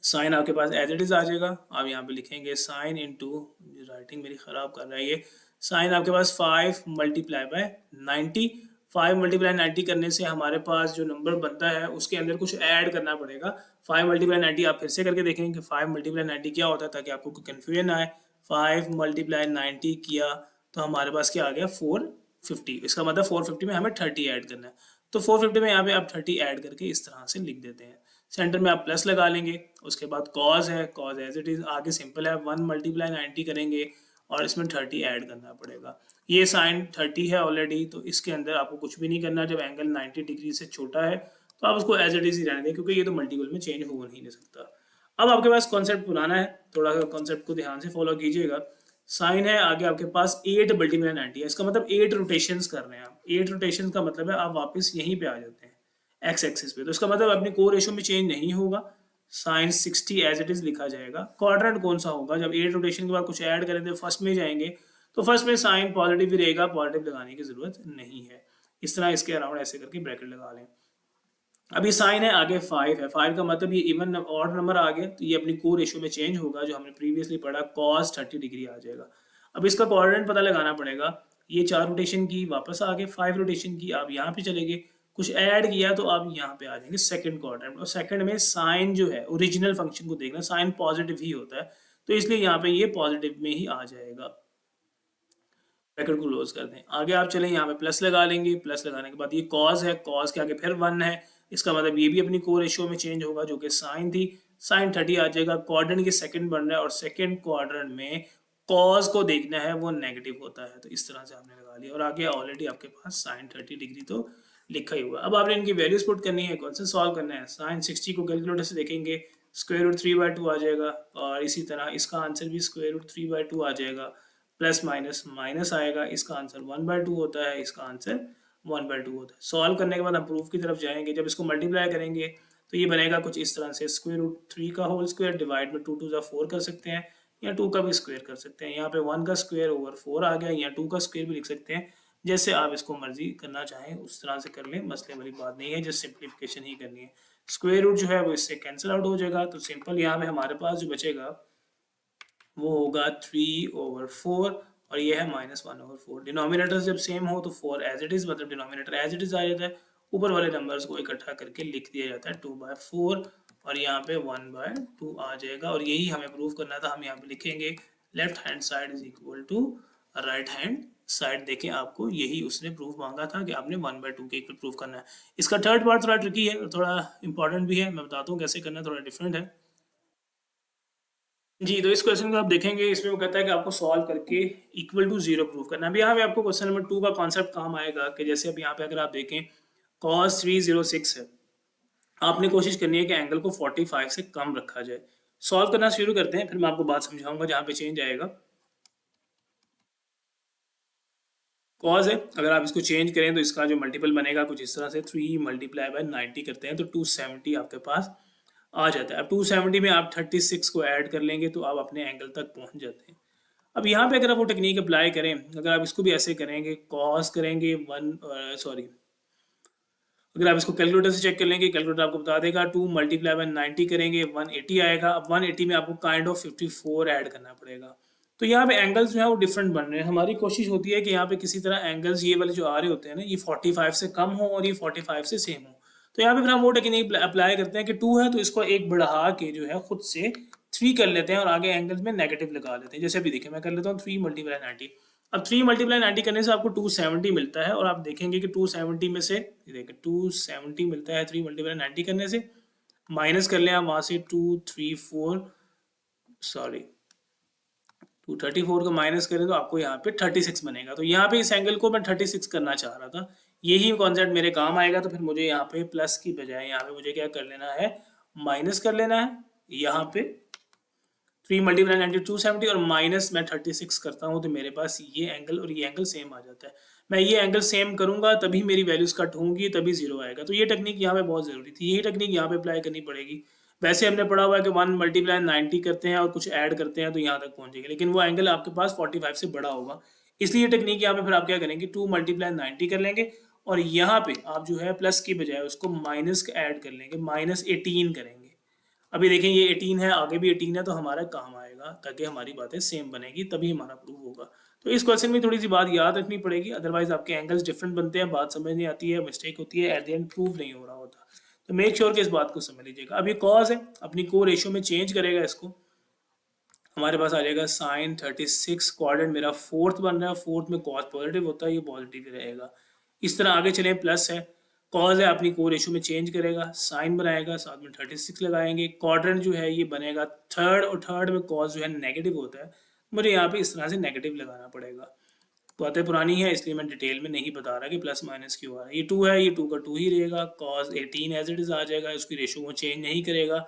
साइन, आपके पास एज इट इज आ जाएगा। आप यहाँ पे लिखेंगे साइन इंटू, राइटिंग मेरी ख़राब कर रहा है ये, साइन आपके पास 5 मल्टीप्लाई बाय 90। 5 मल्टीप्लाई 90 करने से हमारे पास जो नंबर बनता है उसके अंदर कुछ ऐड करना पड़ेगा। 5 मल्टीप्लाई 90 आप फिर से करके देखेंगे कि 5 मल्टीप्लाई 90 क्या होता है, ताकि आपको कोई कन्फ्यूजन आए। 5 मल्टीप्लाई 90 किया तो हमारे पास क्या आ गया 450। इसका मतलब 450 में हमें 30 ऐड करना है, तो 450 में यहाँ पे आप 30 ऐड करके इस तरह से लिख देते हैं। सेंटर में आप प्लस लगा लेंगे। उसके बाद कॉज है, कॉज एज इट इज आगे सिंपल है, 1 मल्टीप्लाई 90 करेंगे और इसमें 30 ऐड करना पड़ेगा। ये साइन 30 है ऑलरेडी, तो इसके अंदर आपको कुछ भी नहीं करना। जब एंगल 90 डिग्री से छोटा है तो आप उसको एज इट इज ही रहने दें, क्योंकि ये तो मल्टीपल में चेंज हो नहीं सकता। अब आपके पास कॉन्सेप्ट पुराना है, थोड़ा सा कॉन्सेप्ट को ध्यान से फॉलो कीजिएगा। साइन है, आगे आपके पास 8 मल्टीप्लाई 90 है, इसका मतलब 8 रोटेशंस कर रहे हैं आप। 8 रोटेशंस का मतलब है आप वापस यहीं पे आ जाते हैं एक्स एक्सिस पे, तो इसका मतलब अपनी को रेशो में चेंज नहीं होगा। साइन 60 एज इट इज लिखा जाएगा। क्वाड्रेंट कौन सा होगा, जब 8 रोटेशन के बाद कुछ ऐड करेंगे फर्स्ट में जाएंगे, तो फर्स्ट में साइन पॉजिटिव ही रहेगा, पॉजिटिव लगाने की जरूरत नहीं है। इस तरह इसके अराउंड ऐसे करके ब्रैकेट लगा लें। अभी साइन है, आगे 5 है, 5 का मतलब ये इवन ऑड नंबर आ गया, तो ये अपनी को रेशो में चेंज होगा। जो हमने प्रीवियसली पढ़ा cos 30 डिग्री आ जाएगा। अब इसका कोऑर्डिनेट पता लगाना पड़ेगा। ये 4 रोटेशन की वापस आ गए, 5 रोटेशन की आप यहाँ पे चले गए, कुछ ऐड किया तो आप यहाँ पे आ जाएंगे सेकंड क्वाड्रेंट। और सेकंड में साइन जो है ओरिजिनल फंक्शन को देखना, साइन पॉजिटिव ही होता है, तो इसलिए यहाँ पे ये पॉजिटिव में ही आ जाएगा। ब्रैकेट को क्लोज कर दें। आगे आप चलें, यहाँ पे प्लस लगा लेंगे। प्लस लगाने के बाद ये कॉज है, कॉज के आगे फिर 1 है, इसका मतलब ये भी अपनी को रेशियो में चेंज होगा, जो कि साइन थी। साइन 30 आ जाएगा। क्वाड्रेंट के सेकंड बन रहा है और सेकंड क्वाड्रेंट में कॉज को देखना है, वो नेगेटिव होता है, तो इस तरह से आपने लगा लिया। और आगे ऑलरेडी आपके पास साइन 30 डिग्री तो लिखा ही हुआ। अब आपने इनकी वैल्यूज पुट करनी है, कौन से सॉल्व करना है। साइन 60 को कैलकुलेटर से देखेंगे, स्क्वायर रूट 3/2 आ जाएगा, और इसी तरह इसका आंसर भी स्क्वायर रूट 3/2 आ जाएगा। प्लस माइनस माइनस आएगा, इसका आंसर 1/2 होता है, इसका आंसर 1/2 होता है। सॉल्व करने के बाद हम प्रूफ की तरफ जाएंगे। जब इसको मल्टीप्लाई करेंगे तो ये बनेगा कुछ इस तरह से, स्क्वायर रूट 3 का होल स्क्वायर डिवाइड में 2 2 4 कर सकते हैं, या 2 का भी स्क्वायर कर सकते हैं। यहाँ पे 1 का स्क्वायर ओवर 4 आ गया, या 2 का स्क्वायर भी लिख सकते हैं। जैसे आप इसको मर्जी करना चाहें उस तरह से कर लें, मसले वाली बात नहीं है, जस्ट सिंप्लीफिकेशन ही करनी है। स्क्वायर रूट जो है वो इससे कैंसिल आउट हो जाएगा, तो सिंपल यहाँ पे हमारे पास जो बचेगा वो होगा 3/4, और ये है -1/4। डिनोमिनेटर जब सेम हो तो 4 एज इट इज, मतलब डिनोमिनेटर एज इट इज आ जाता है। ऊपर वाले नंबर्स को इकट्ठा करके लिख दिया जाता है 2/4, और यहाँ पे 1/2 आ जाएगा। और यही हमें प्रूव करना था। हम यहाँ पे लिखेंगे left hand side is equal to right hand side. देखें, आपको यही उसने प्रूफ मांगा था कि आपने 1/2 के इक्वल प्रूफ करना है। इसका थर्ड पार्ट थोड़ा ट्रिकी है और थोड़ा इंपॉर्टेंट भी है, मैं बताता हूँ कैसे करना है, थोड़ा डिफरेंट है। जी, तो इस क्वेश्चन को आप देखेंगे, इसमें वो कहता है कि आपको सॉल्व करके इक्वल टू 0 प्रूव करना है। अभी यहाँ पे आपको क्वेश्चन नंबर 2 का कॉन्सेप्ट काम आएगा कि जैसे अब यहाँ पे अगर आप देखें cos 306 है, आपने कोशिश करनी है कि एंगल को 45 से कम रखा जाए। सॉल्व करना शुरू करते हैं, फिर मैं आपको बात समझाऊंगा जहाँ पे चेंज आएगा। कॉज है, अगर आप इसको चेंज करें तो इसका जो मल्टीपल बनेगा कुछ इस तरह से, 3 मल्टीप्लाई बाय 90 करते हैं तो 270 आपके पास आ जाता है। अब 270 में आप 36 को ऐड कर लेंगे तो आप अपने एंगल तक पहुंच जाते हैं। अब यहाँ पे अगर आप वो टेक्निक अप्लाई करें, अगर आप इसको भी ऐसे करेंगे, कॉस करेंगे अगर आप इसको कैलकुलेटर से चेक कर लेंगे, कैलकुलेटर आपको बता देगा 2 मल्टीप्लाई बाय 90 करेंगे 180 आएगा। अब 180 में आपको काइंड ऑफ 54 ऐड करना पड़ेगा। तो यहाँ पे एंगल्स जो है वो डिफरेंट बन रहे हैं। हमारी कोशिश होती है कि यहाँ पे किसी तरह एंगल्स ये वाले जो आ रहे होते हैं ना, ये 45 से कम हो और ये 45 से सेम हो। तो यहाँ पे फिर हम वो टेक्निक अप्लाई करते हैं कि 2 है तो इसको एक बढ़ा के जो है खुद से 3 कर लेते हैं और आगे एंगल्स में नेगेटिव लगा लेते हैं। जैसे अभी देखिए मैं कर लेता हूँ 3 मल्टीप्लाई 90। अब 3 मल्टीप्लाई 90 करने से आपको 270 मिलता है, और आप देखेंगे कि 270 में से देखिए 270 मिलता है 3 मल्टीप्लाई 90 करने से। माइनस कर लें आप वहाँ से 234, सॉरी 234 को माइनस करें तो आपको यहाँ पे 36 बनेगा। तो यहाँ पे इस एंगल को मैं 36 करना चाह रहा था, यही कॉन्सेप्ट मेरे काम आएगा। तो फिर मुझे यहाँ पे प्लस की बजाय यहाँ पे मुझे क्या कर लेना है, माइनस कर लेना है। यहाँ पे 3 मल्टीप्लाई 90 270 और माइनस मैं 36 करता हूँ, तो मेरे पास ये एंगल और ये एंगल सेम आ जाता है। मैं ये एंगल सेम करूंगा तभी मेरी वैल्यूज कट होंगी, तभी 0 आएगा। तो ये टेक्निक यहाँ पे बहुत ज़रूरी थी, यही टेक्निक यहाँ पे अप्लाई करनी पड़ेगी। वैसे हमने पढ़ा हुआ है कि 1 मल्टीप्लाई 90 करते हैं और कुछ ऐड करते हैं तो यहाँ तक पहुँचेंगे, लेकिन वो एंगल आपके पास 45 से बड़ा होगा। इसलिए ये टेक्निक यहाँ पे फिर आप क्या करेंगे, 2 मल्टीप्लाई 90 कर लेंगे और यहाँ पे आप जो है प्लस की बजाय उसको माइनस ऐड कर लेंगे, -18 करेंगे। अभी देखें ये 18 है, आगे भी 18 है, तो हमारा काम आएगा ताकि हमारी बातें सेम बनेगी, तभी हमारा प्रूव होगा। तो इस क्वेश्चन में थोड़ी सी बात याद रखनी पड़ेगी, अदरवाइज आपके एंगल्स डिफरेंट बनते हैं, बात समझ नहीं आती है, मिस्टेक होती है, एट द एंड प्रूव नहीं हो रहा होता। तो मेक श्योर कि इस बात को समझ लीजिएगा। अब ये कॉज है, अपनी को रेशियो में चेंज करेगा इसको, हमारे पास आ जाएगा साइन 36, क्वाड्रेंट मेरा फोर्थ बन रहा है, फोर्थ में कॉस पॉजिटिव होता है, ये पॉजिटिव रहेगा। इस तरह आगे चले, प्लस है, कॉज है, अपनी को रेशियो में चेंज करेगा, साइन बनाएगा, साथ में 36 लगाएंगे, क्वाड्रेंट जो है ये बनेगा थर्ड, और थर्ड में कॉज जो है नेगेटिव होता है, मुझे यहाँ पे इस तरह से नेगेटिव लगाना पड़ेगा। बातें पुरानी है इसलिए मैं डिटेल में नहीं बता रहा कि प्लस माइनस क्यों आ रहा है। ये 2 है, ये 2 का 2 ही रहेगा, कॉस 18 एज इट इज आ जाएगा, उसकी रेशियो को चेंज नहीं करेगा।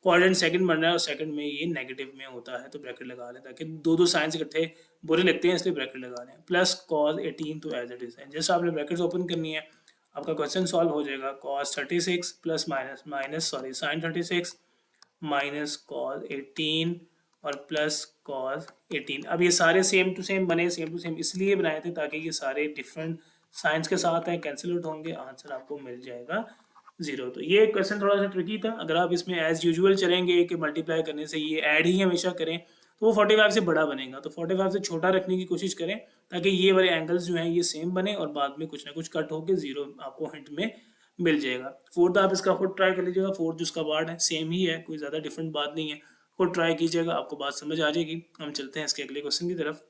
क्वाड्रेंट सेकंड बन रहा है और सेकंड में ये नेगेटिव में होता है, तो ब्रैकेट लगा लें, ताकि दो दो साइंस इकट्ठे बुरे लगते हैं, इसलिए ब्रैकेट लगा लें। प्लस कॉस 18 तो एज इट इज है, जैसे आपने ब्रैकेट्स ओपन करनी है, आपका क्वेश्चन सॉल्व हो जाएगा। Cos 36 plus minus minus sorry sine 36 minus cos 18 और प्लस कॉस 18। अब ये सारे सेम टू सेम बने, सेम टू सेम इसलिए बनाए थे ताकि ये सारे डिफरेंट साइंस के साथ हैं, कैंसिल आउट होंगे, आंसर आपको मिल जाएगा 0। तो ये क्वेश्चन थोड़ा सा ट्रिकी था। अगर आप इसमें एज यूजुअल चलेंगे कि मल्टीप्लाई करने से ये ऐड ही हमेशा करें, तो वो 45 से बड़ा बनेगा, तो 45 से छोटा रखने की कोशिश करें ताकि ये वाले एंगल्स जो हैं ये सेम बने और बाद में कुछ ना कुछ कट होकर 0 आपको हिंट में मिल जाएगा। फोर्थ आप इसका खुद ट्राई कर लीजिएगा, फोर्थ जिसका पार्ट है सेम ही है, कोई ज़्यादा डिफरेंट बात नहीं है, खुद ट्राई कीजिएगा, आपको बात समझ आ जाएगी। हम चलते हैं इसके अगले क्वेश्चन की तरफ।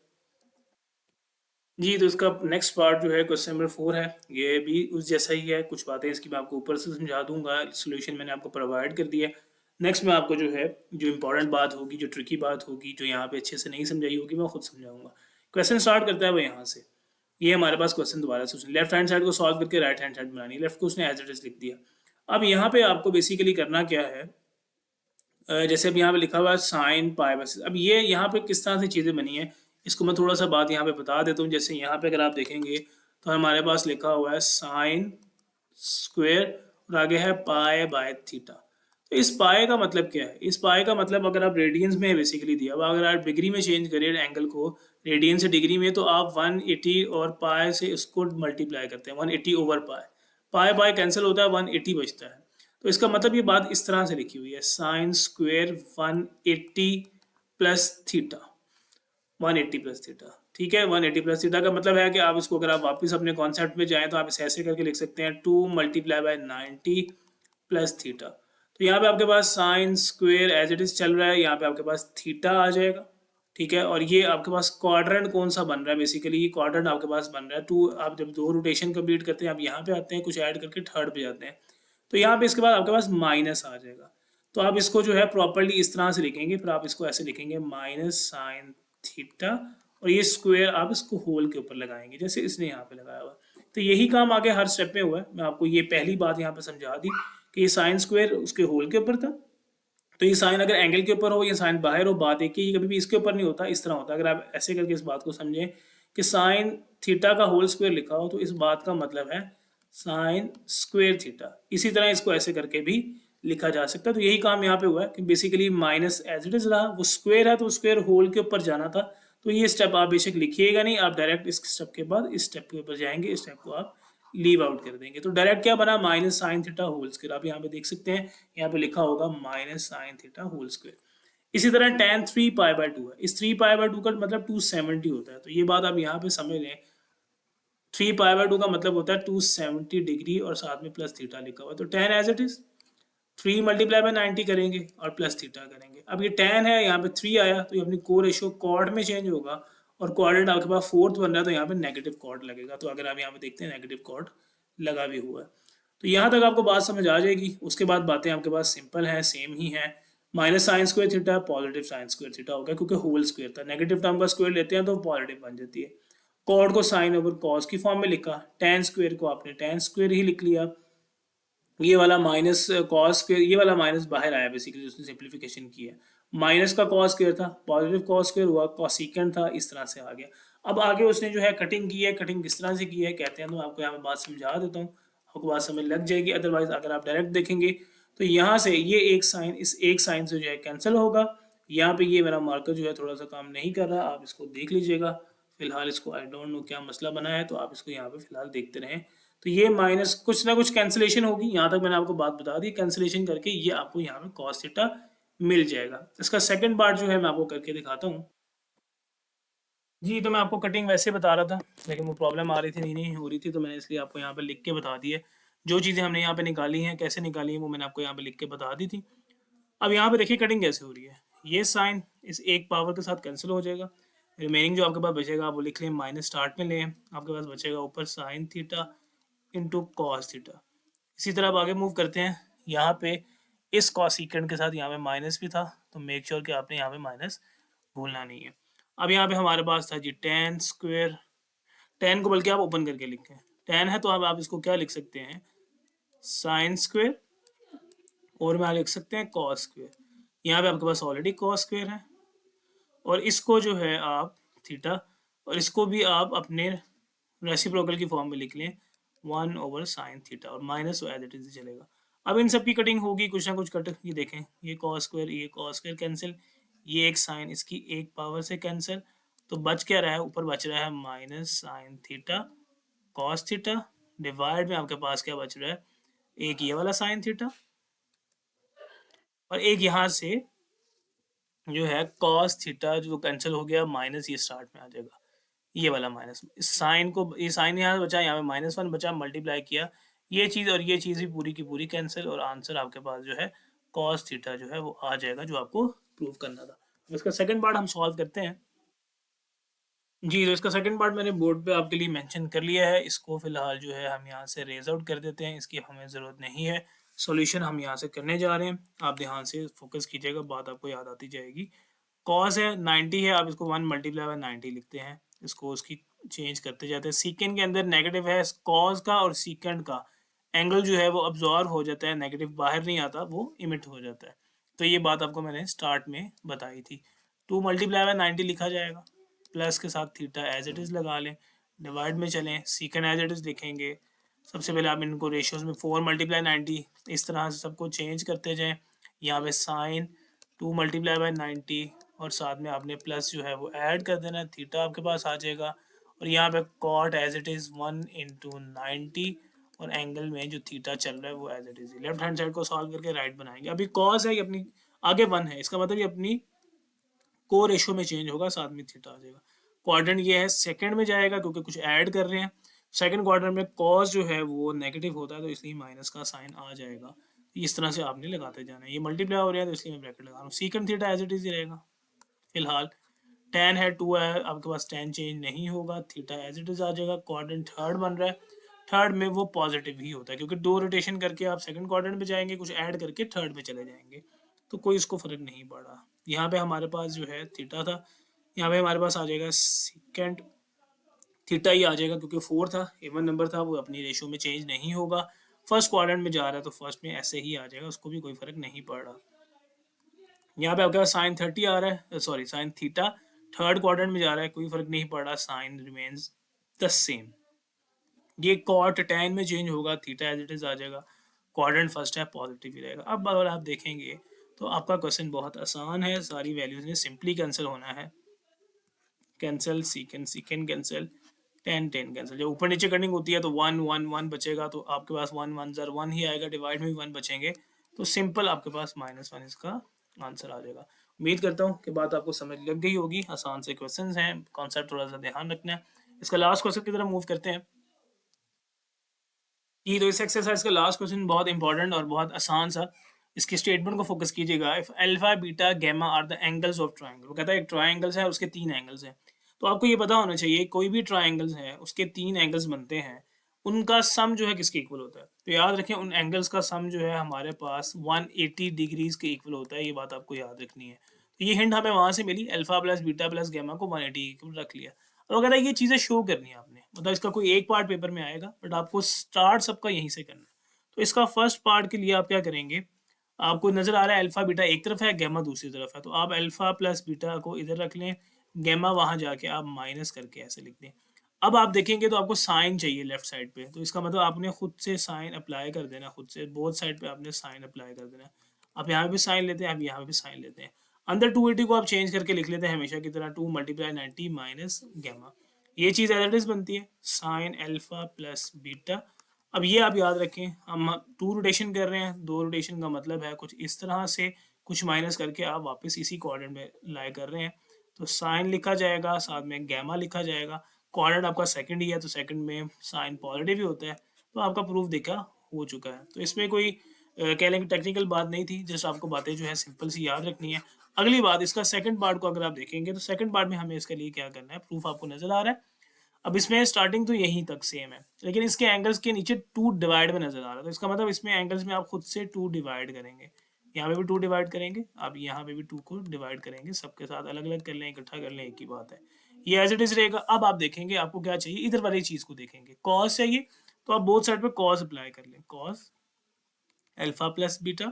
जी, तो इसका नेक्स्ट पार्ट जो है क्वेश्चन नंबर 4 है, ये भी उस जैसा ही है, कुछ बातें इसकी मैं आपको ऊपर से समझा दूंगा, सोल्यूशन मैंने आपको प्रोवाइड कर दिया है। नेक्स्ट में आपको जो है जो इंपॉर्टेंट बात होगी, जो ट्रिकी बात होगी, जो यहाँ पे अच्छे से नहीं समझाई होगी, मैं खुद समझाऊंगा। क्वेश्चन स्टार्ट करता है वो यहाँ से, ये हमारे पास क्वेश्चन दोबारा से उसने लेफ्ट हैंड साइड को सॉल्व करके राइट हैंड साइड बनानी है, लेफ्ट को उसने एज इट इज लिख दिया। अब यहाँ पे आपको बेसिकली करना क्या है, जैसे अब यहाँ पे लिखा हुआ है साइन पाई बाई, अब ये यहाँ पे किस तरह से चीज़ें बनी है इसको मैं थोड़ा सा बात यहाँ पे बता देता हूँ। जैसे यहाँ पे अगर आप देखेंगे तो हमारे पास लिखा हुआ है साइन स्क्वेयर और आगे है पाई बाय थीटा। तो इस पाए का मतलब क्या है, इस पाए का मतलब अगर आप रेडियंस में बेसिकली दिया, अब अगर आप डिग्री में चेंज करें एंगल को रेडियन से डिग्री में, तो आप 180 और पाए से इसको मल्टीप्लाई करते हैं, 180 ओवर पाए, पाए पाए कैंसिल होता है, 180 बचता है। तो इसका मतलब ये बात इस तरह से लिखी हुई है, sine square 180 plus theta, 180 plus theta, ठीक है। 180 प्लस थीटा का मतलब है कि आप इसको अगर आप वापस अपने कॉन्सेप्ट में जाएं तो आप इसे ऐसे करके लिख सकते हैं 2 मल्टीप्लाई बाय 90 प्लस थीटा। तो यहाँ पे आपके पास sine square as it is चल रहा है, यहाँ पे आपके पास थीटा आ जाएगा, ठीक है। और ये आपके पास क्वाड्रेंट कौन सा बन रहा है, बेसिकली ये क्वाड्रेंट आपके पास बन रहा है 2। आप जब 2 रोटेशन कंप्लीट करते हैं आप यहाँ पे आते हैं, कुछ ऐड करके थर्ड पे जाते हैं, तो यहाँ पे इसके बाद आपके पास माइनस आ जाएगा। तो आप इसको जो है प्रॉपरली इस तरह से लिखेंगे, फिर आप इसको ऐसे लिखेंगे माइनस साइन थीटा, और ये स्क्वायर आप इसको होल के ऊपर लगाएंगे जैसे इसने यहाँ पे लगाया हुआ। तो यही काम आगे हर स्टेप में हुआ है, मैं आपको ये पहली बात यहाँ पे समझा दी कि ये साइन स्क्वायर उसके होल के ऊपर था। तो ये साइन अगर एंगल के ऊपर हो या साइन बाहर हो, बात एक ही, कभी भी इसके ऊपर नहीं होता, इस तरह होता है। अगर आप ऐसे करके इस बात को समझें कि साइन थीटा का होल स्क्वायर लिखा हो, तो इस बात का मतलब है साइन स्क्वायर थीटा। इसी तरह इसको ऐसे करके भी लिखा जा सकता है। तो यही काम यहाँ पे हुआ है कि basically minus as it is रहा, वो स्क्वायर है तो स्क्वायर होल के ऊपर जाना था। तो ये स्टेप आप बेशक लिखिएगा नहीं, आप डायरेक्ट इस स्टेप के बाद इस स्टेप के ऊपर जाएंगे, इस स्टेप को आप लीव आउट कर देंगे। तो डायरेक्ट क्या बना, minus sine theta whole square. आप यहाँ पे देख सकते हैं, यहाँ पे लिखा होगा minus sine theta whole square. इसी तरह tan 3 पाई बाय 2 है, इस 3 पाई बाय 2 का मतलब 270 होता है। तो ये बात आप यहाँ पे समझ लें, 3 पाई बाय 2 का मतलब होता है 270 डिग्री और साथ में प्लस थीटा लिखा हुआ है। तो tan as it is 3 multiply by 90 करेंगे और प्लस थीटा करेंगे। अब ये tan है, यहाँ पे 3 आया तो ये अपनी को रेशियो कॉर्ड में चेंज होगा, और क्वाड्रेंट आपके पास फोर्थ बन रहा है तो यहाँ पे नेगेटिव कॉर्ड लगेगा। तो अगर आप यहाँ पे देखते हैं नेगेटिव कॉर्ड लगा भी हुआ है। तो यहाँ तक आपको बात समझ आ जाएगी। उसके बाद बातें आपके पास सिंपल हैं, सेम ही हैं। Minus sine square theta positive sine square theta हो गया, क्योंकि होल स्क्वायर था, नेगेटिव टर्म का स्क्वायर लेते हैं तो पॉजिटिव बन जाती है। कॉर्ड को साइन ओवर कॉस की फॉर्म में लिखा, tan स्क्वायर को आपने tan स्क्वायर ही लिख लिया। ये वाला माइनस कॉस स्क्वायर, ये वाला माइनस बाहर आया, बेसिकली उसने सिंप्लीफिकेशन की है। माइनस का कॉस स्क्वायर था, पॉजिटिव कॉस स्क्वायर हुआ, कॉसिकेंट था, इस तरह से आ गया। अब आगे उसने जो है कटिंग की है, कटिंग किस तरह से की है कहते हैं, तो आपको यहाँ पे बात समझा देता हूँ, आपको बात समझ लग जाएगी। अदरवाइज अगर आप डायरेक्ट देखेंगे तो यहाँ से ये एक साइन इस एक साइन से जो है कैंसिल होगा। यहाँ पे ये मेरा मार्कर जो है थोड़ा सा काम नहीं कर रहा, आप इसको देख लीजिएगा। फिलहाल इसको आई डोंट नो क्या मसला बना है, तो आप इसको यहाँ पे फिलहाल देखते रहें। तो ये माइनस कुछ ना कुछ कैंसिलेशन होगी, यहाँ तक मैंने आपको बात बता दी। कैंसिलेशन करके ये आपको यहाँ पे कॉस थीटा मिल जाएगा। इसका सेकंड पार्ट जो है मैं आपको करके दिखाता हूँ। जी, तो मैं आपको कटिंग वैसे बता रहा था, लेकिन वो प्रॉब्लम आ रही थी, नहीं हो रही थी, तो मैंने इसलिए आपको यहाँ पे लिख के बता दी है। जो चीज़ें हमने यहाँ पे निकाली हैं, कैसे निकाली हैं, वो मैंने आपको यहाँ पे लिख के बता दी थी। अब यहाँ पे देखिए कटिंग कैसे हो रही है। ये साइन इस एक पावर के साथ कैंसिल हो जाएगा। रिमेनिंग जो आपके पास बचेगा आप वो लिख लें, माइनस स्टार्ट में लें, आपके पास बचेगा ऊपर sine theta into cos theta. इसी तरह अब आगे मूव करते हैं। यहाँ पे इस कॉसिकेंड के साथ यहाँ पे माइनस भी था, तो मेक श्योर कि आपने यहाँ पे माइनस भूलना नहीं है। अब यहाँ पे हमारे पास था जी टेन स्क्वेयर, टेन को बल्कि आप ओपन करके लिखें, टेन है तो अब आप इसको क्या लिख सकते हैं, साइन स्क्वेयर, और में लिख सकते हैं कॉस स्क्वेयर। यहाँ पे आपके पास ऑलरेडी कॉस स्क्वेयर है, और इसको जो है आप थीटा, और इसको भी आप अपने रेसिप्रोकल की फॉर्म में लिख लें, 1/sin थीटा, और माइनस एज इट इज चलेगा। अब इन सब की कटिंग होगी, कुछ ना कुछ कट, ये देखें, ये कॉस स्क्वायर, ये कॉस स्क्वायर कैंसिल, ये एक साइन इसकी एक पावर से कैंसिल, तो बच क्या रहा है, ऊपर बच रहा है minus sine theta cos theta, divide में आपके पास क्या बच रहा है, एक ये वाला साइन थीटा, और एक यहाँ से जो है कॉस थीटा जो कैंसिल हो गया, माइनस ये स्टार्ट में आ जाएगा, ये वाला माइनस, इस साइन को, ये साइन यहाँ बचा, यहाँ पे -1 बचा, मल्टीप्लाई किया, ये चीज़ और ये चीज़ भी पूरी की पूरी कैंसिल, और आंसर आपके पास जो है कॉस थीटा जो है वो आ जाएगा, जो आपको प्रूव करना था। इसका सेकंड पार्ट हम सॉल्व करते हैं। जी, तो इसका सेकंड पार्ट मैंने बोर्ड पे आपके लिए मेंशन कर लिया है। इसको फिलहाल जो है हम यहाँ से रेज आउट कर देते हैं, इसकी हमें ज़रूरत नहीं है। सॉल्यूशन हम यहाँ से करने जा रहे हैं, आप ध्यान से फोकस कीजिएगा, बात आपको याद आती जाएगी। कॉस है 90 है, आप इसको 1 मल्टीप्लाई बाय 90 लिखते हैं, इसको उसकी चेंज करते जाते हैं। सीकेंड के अंदर नेगेटिव है, कॉस का और सीकेंड का एंगल जो है वो अब्जॉर्व हो जाता है, नेगेटिव बाहर नहीं आता, वो इमिट हो जाता है। तो ये बात आपको मैंने स्टार्ट में बताई थी। 2 मल्टीप्लाई बाय 90 लिखा जाएगा, प्लस के साथ थीटा एज इट इज़ लगा लें, डिवाइड में चलें, सीकेंड एज इट इज़ लिखेंगे। सबसे पहले आप इनको रेशियोज में 4 मल्टीप्लाई 90 इस तरह से सबको चेंज करते जाएं। यहाँ पे साइन 2 मल्टीप्लाई बाय 90, और साथ में आपने प्लस जो है वो ऐड कर देना है, थीटा आपके पास आ जाएगा। और यहाँ पे cot as it is 1 into 90, और एंगल में जो थीटा चल रहा है वो as it is. Left hand side को सॉल्व करके राइट बनाएंगे। अभी कॉस है, ये अपनी आगे 1 है, इसका मतलब ये अपनी को रेशो में चेंज होगा, साथ में थीटा आ जाएगा। क्वाड्रेंट ये है, सेकंड में जाएगा क्योंकि कुछ ऐड कर रहे हैं। सेकंड क्वाड्रेंट में कॉस जो है वो नेगेटिव होता है, तो इसलिए माइनस का साइन आ जाएगा। इस तरह से आपने लगाते जाना है। ये मल्टीप्लाई हो रहा है तो इसलिए मैं ब्रैकेट लगा रहा हूँ। Secant theta as it is ही रहेगा। फिलहाल टेन है, 2 है, आपके पास टेन चेंज नहीं होगा, थीटा एज इट इज आ जाएगा। क्वाड्रेंट थर्ड बन रहा है, थर्ड में वो पॉजिटिव ही होता है, क्योंकि 2 रोटेशन करके आप सेकंड क्वाड्रेंट में जाएंगे, कुछ ऐड करके थर्ड में चले जाएंगे, तो कोई इसको फर्क नहीं पड़ा। यहाँ पे हमारे पास जो है थीटा था, यहाँ पे हमारे पास आ जाएगा सेकेंड थीटा ही आ जाएगा, क्योंकि 4 था, इवन नंबर था, वो अपनी रेशो में चेंज नहीं होगा। फर्स्ट क्वाड्रेंट में जा रहा है तो फर्स्ट में ऐसे ही आ जाएगा, उसको भी कोई फर्क नहीं पड़ रहा। यहाँ पे आपके पास साइन 30 आ रहा है, sorry sine theta third quadrant में जा रहा है, कोई फर्क नहीं पड़ रहा, साइन रिमेन्स द सेम। ये कॉट टेन में चेंज होगा, थीटा एज इट इज आ जाएगा, क्वाड्रेंट फर्स्ट है, पॉजिटिव ही रहेगा। अब अगर आप देखेंगे तो आपका क्वेश्चन बहुत आसान है, सारी वैल्यूज ने सिंपली कैंसिल होना है। Cancel, सीकेंड सीकेंड cancel, ten ten cancel. जब ऊपर नीचे कटिंग होती है तो 1 1 1 बचेगा, तो आपके पास 1 1 ज़र 1 ही आएगा, डिवाइड में भी 1 बचेंगे, तो सिंपल आपके पास -1 इसका आंसर आ जाएगा। उम्मीद करता हूँ कि बात आपको समझ लग गई होगी। आसान से क्वेश्चंस हैं, कॉन्सेप्ट थोड़ा सा ध्यान रखना है। इसका लास्ट क्वेश्चन की तरफ मूव करते हैं। ये तो इस एक्सरसाइज का लास्ट क्वेश्चन बहुत इंपॉर्टेंट और बहुत आसान सा, इसके स्टेटमेंट को फोकस कीजिएगा। If alpha beta gamma are the angles of triangle, वो कहता है एक ट्रायंगल्स है, उसके 3 एंगल्स हैं, तो आपको ये पता होना चाहिए कोई भी ट्रायंगल्स है उसके 3 एंगल्स बनते हैं, उनका सम जो है किसके इक्वल होता है। तो याद रखें उन एंगल्स का सम जो है हमारे पास 180 डिग्रीज के इक्वल होता है, ये बात आपको याद रखनी है। तो ये हिंट हमें वहां से मिली, alpha plus beta plus gamma को 180 इक्वल रख लिया। और वो कहता है ये चीज़ें शो करनी है आपने, मतलब इसका कोई एक पार्ट पेपर में आएगा, बट आपको स्टार्ट सबका यहीं से करना है। तो इसका फर्स्ट पार्ट के लिए आप क्या करेंगे, आपको नजर आ रहा है अल्फा बीटा एक तरफ है, गैमा दूसरी तरफ है, तो आप अल्फा प्लस बीटा को इधर रख लें, गैमा वहां जाके आप माइनस करके ऐसे लिख दें। अब आप देखेंगे तो आपको साइन चाहिए लेफ्ट साइड पे, तो इसका मतलब आपने खुद से साइन अप्लाई कर देना, खुद से बोथ साइड पे आपने साइन अप्लाई कर देना। आप यहाँ पे साइन लेते हैं, आप यहाँ पे साइन लेते हैं। अंदर 280 को आप चेंज करके लिख लेते हैं हमेशा की तरह, 2 मल्टीप्लाई 90 माइनस गैमा। ये चीज़ एज इट इज बनती है साइन अल्फा प्लस बीटा। अब ये आप याद रखें, हम 2 रोटेशन कर रहे हैं, 2 रोटेशन का मतलब है कुछ इस तरह से, कुछ माइनस करके आप वापस इसी कोऑर्डिनेट में लाई कर रहे हैं। तो साइन लिखा जाएगा, साथ में गैमा लिखा जाएगा। कोऑर्डिनेट आपका सेकंड ही है तो सेकंड में साइन पॉजिटिव ही होता है। तो आपका प्रूफ देखा हो चुका है। तो इसमें कोई कह लेंगे टेक्निकल बात नहीं थी, जस्ट आपको बातें जो है सिंपल सी याद रखनी है। अगली बात, इसका सेकंड पार्ट को अगर आप देखेंगे तो सेकंड पार्ट में हमें इसके लिए क्या करना है, प्रूफ आपको नजर आ रहा है। अब इसमें स्टार्टिंग तो यहीं तक सेम है, लेकिन इसके एंगल्स के नीचे 2 डिवाइड में नजर आ रहा है। तो इसका मतलब इसमें एंगल्स में आप खुद से 2 डिवाइड करेंगे, यहाँ पे भी 2 डिवाइड करेंगे, आप यहाँ पे भी 2 को डिवाइड करेंगे, सबके साथ अलग अलग कर लें, इकट्ठा कर लें, एक ही बात है। ये एज इट इज रहेगा। अब आप देखेंगे आपको क्या चाहिए, इधर वाली चीज को देखेंगे, कॉस चाहिए, तो आप बोथ साइड पे कॉस अप्लाई कर लें, कॉस अल्फा प्लस बीटा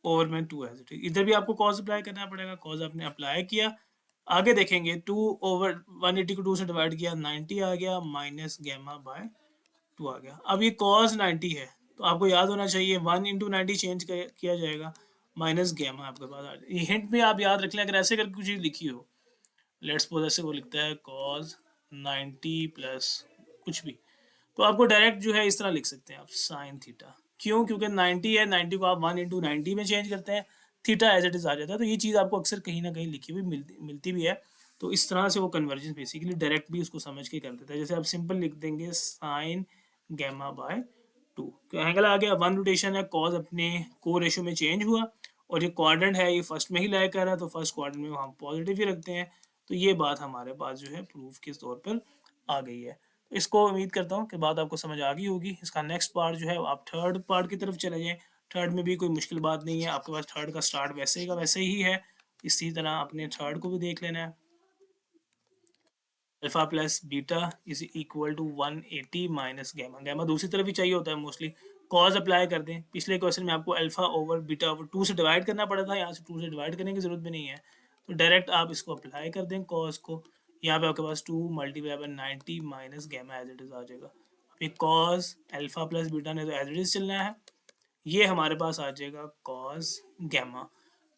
और मैं 2 एज इट इज, इधर भी आपको कॉस अप्लाई करना पड़ेगा, कॉस आपने अप्लाई किया। आगे देखेंगे 2 ओवर 180 को 2 से डिवाइड किया, 90 आ गया, माइनस गैमा बाय 2 आ गया। अब ये cos 90 है, तो आपको याद होना चाहिए 1 इंटू 90 चेंज किया जाएगा, माइनस गैमा आपके पास आ जाए। ये हिंट में आप याद रख लें, अगर ऐसे करके कुछ चीज़ लिखी हो, लेट्स सपोज ऐसे वो लिखता है cos 90 प्लस कुछ भी, तो आपको डायरेक्ट जो है इस तरह लिख सकते हैं आप साइन थीटा। क्यों? क्योंकि 90 है, 90 को आप 1 इंटू 90 में चेंज करते हैं, थीटा एज इट इज आ जाता है। तो ये चीज़ आपको अक्सर कहीं ना कहीं लिखी हुई मिलती भी है। तो इस तरह से वो कन्वर्जन बेसिकली डायरेक्ट भी उसको समझ के कर देता है। जैसे आप सिंपल लिख देंगे साइन गैमा बाय 2, तो एंगल आ गया, 1 रोटेशन है, कॉज अपने को रेशो में चेंज हुआ, और ये क्वाड्रेंट है ये फर्स्ट में ही लाई कर रहा है, तो फर्स्ट क्वाड्रेंट में हम पॉजिटिव ही रखते हैं। तो ये बात हमारे पास जो है प्रूफ के तौर पर आ गई है। इसको उम्मीद करता हूँ कि बात आपको समझ आ गई होगी। इसका नेक्स्ट पार्ट जो है आप थर्ड पार्ट की तरफ चले जाएं। थर्ड में भी कोई मुश्किल बात नहीं है, आपके पास थर्ड का स्टार्ट वैसे ही का वैसे ही है। इसी तरह अपने थर्ड को भी देख लेना है। Alpha plus beta is equal to 180 minus gamma. Gamma दूसरी तरफ ही चाहिए होता है मोस्टली। कॉज अप्लाई कर दें, पिछले क्वेश्चन में आपको अल्फा ओवर बीटा ओवर 2 से डिवाइड करना पड़ा था, यहाँ से 2 से डिवाइड करने की जरूरत भी नहीं है, तो डायरेक्ट आप इसको अप्लाई कर दें कॉज को। यहाँ पे आपके पास 2 multiply by 90 minus gamma as it is आ जाएगा। अभी कॉज अल्फा प्लस बीटा ने तो एज इट इज चलना है, ये हमारे पास आ जाएगा कॉस गैमा।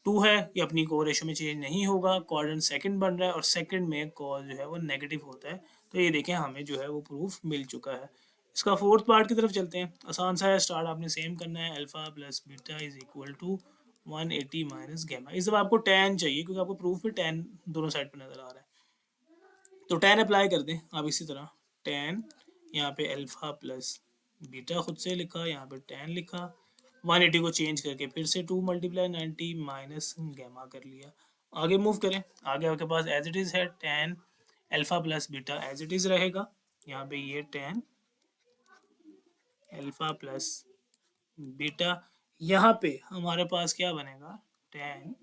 2 है, ये अपनी को रेशो में चेंज नहीं होगा, क्वाड्रेंट सेकंड बन रहा है और सेकंड में कॉस जो है वो नेगेटिव होता है। तो ये देखें हमें जो है वो प्रूफ मिल चुका है। इसका फोर्थ पार्ट की तरफ चलते हैं। आसान सा है, स्टार्ट आपने सेम करना है, alpha plus beta is equal to 180 minus gamma. इस दफा आपको tan चाहिए क्योंकि आपको प्रूफ में tan दोनों साइड पे नजर आ रहा है, तो tan अप्लाई कर दें आप इसी तरह। tan यहाँ पे अल्फा प्लस बीटा खुद से लिखा, यहाँ पे tan लिखा, 180 को चेंज करके फिर से 2 मल्टीप्लाई 90 माइनस गैमा कर लिया। आगे मूव करें, आगे आपके पास एज इट इज़ है tan alpha plus beta as it is रहेगा। यहाँ पे ये tan अल्फा प्लस बीटा, यहाँ पे हमारे पास क्या बनेगा, tan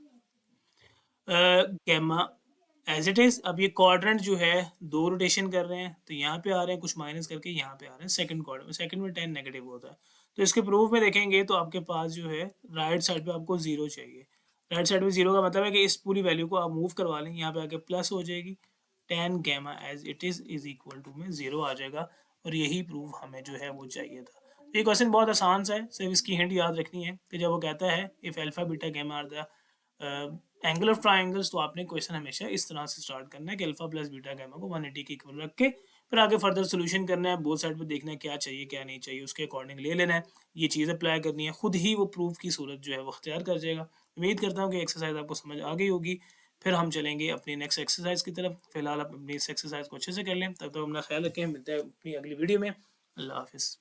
gamma as it is. अब ये क्वाड्रेंट जो है 2 रोटेशन कर रहे हैं, तो यहाँ पे आ रहे हैं कुछ माइनस करके, यहाँ पे आ रहे हैं सेकंड क्वाड्रेंट में, सेकंड में tan नेगेटिव होता है। तो इसके प्रूफ में देखेंगे तो आपके पास जो है राइट साइड पे आपको 0 चाहिए। राइट साइड में 0 का मतलब है कि इस पूरी वैल्यू को आप मूव करवा लें, यहाँ पे आके प्लस हो जाएगी, tan gamma as it is equal to में 0 आ जाएगा, और यही प्रूफ हमें जो है वो चाहिए था। ये क्वेश्चन बहुत आसान सा है, सिर्फ इसकी हिंट याद रखनी है कि जब वो कहता है if alpha beta gamma are the angle of triangles, तो आपने क्वेश्चन हमेशा इस तरह से स्टार्ट करना है कि अल्फा प्लस बीटा गैमा को 180 के इक्वल रख के फिर आगे फर्दर सोल्यूशन करना है, बोथ साइड पे देखना है क्या चाहिए क्या नहीं चाहिए, उसके अकॉर्डिंग ले लेना है, ये चीज़ अप्लाई करनी है, खुद ही वो प्रूफ की सूरत जो है वो अख्तियार कर जाएगा। उम्मीद करता हूँ कि एक्सरसाइज आपको समझ आ गई होगी। फिर हम चलेंगे अपनी नेक्स्ट एक्सरसाइज की तरफ। फिलहाल आप अपनी इस एक्सरसाइज को अच्छे से कर लें, तब तक अपना ख्याल रखें, मिलता है अपनी अगली वीडियो में। अल्लाह हाफिज़।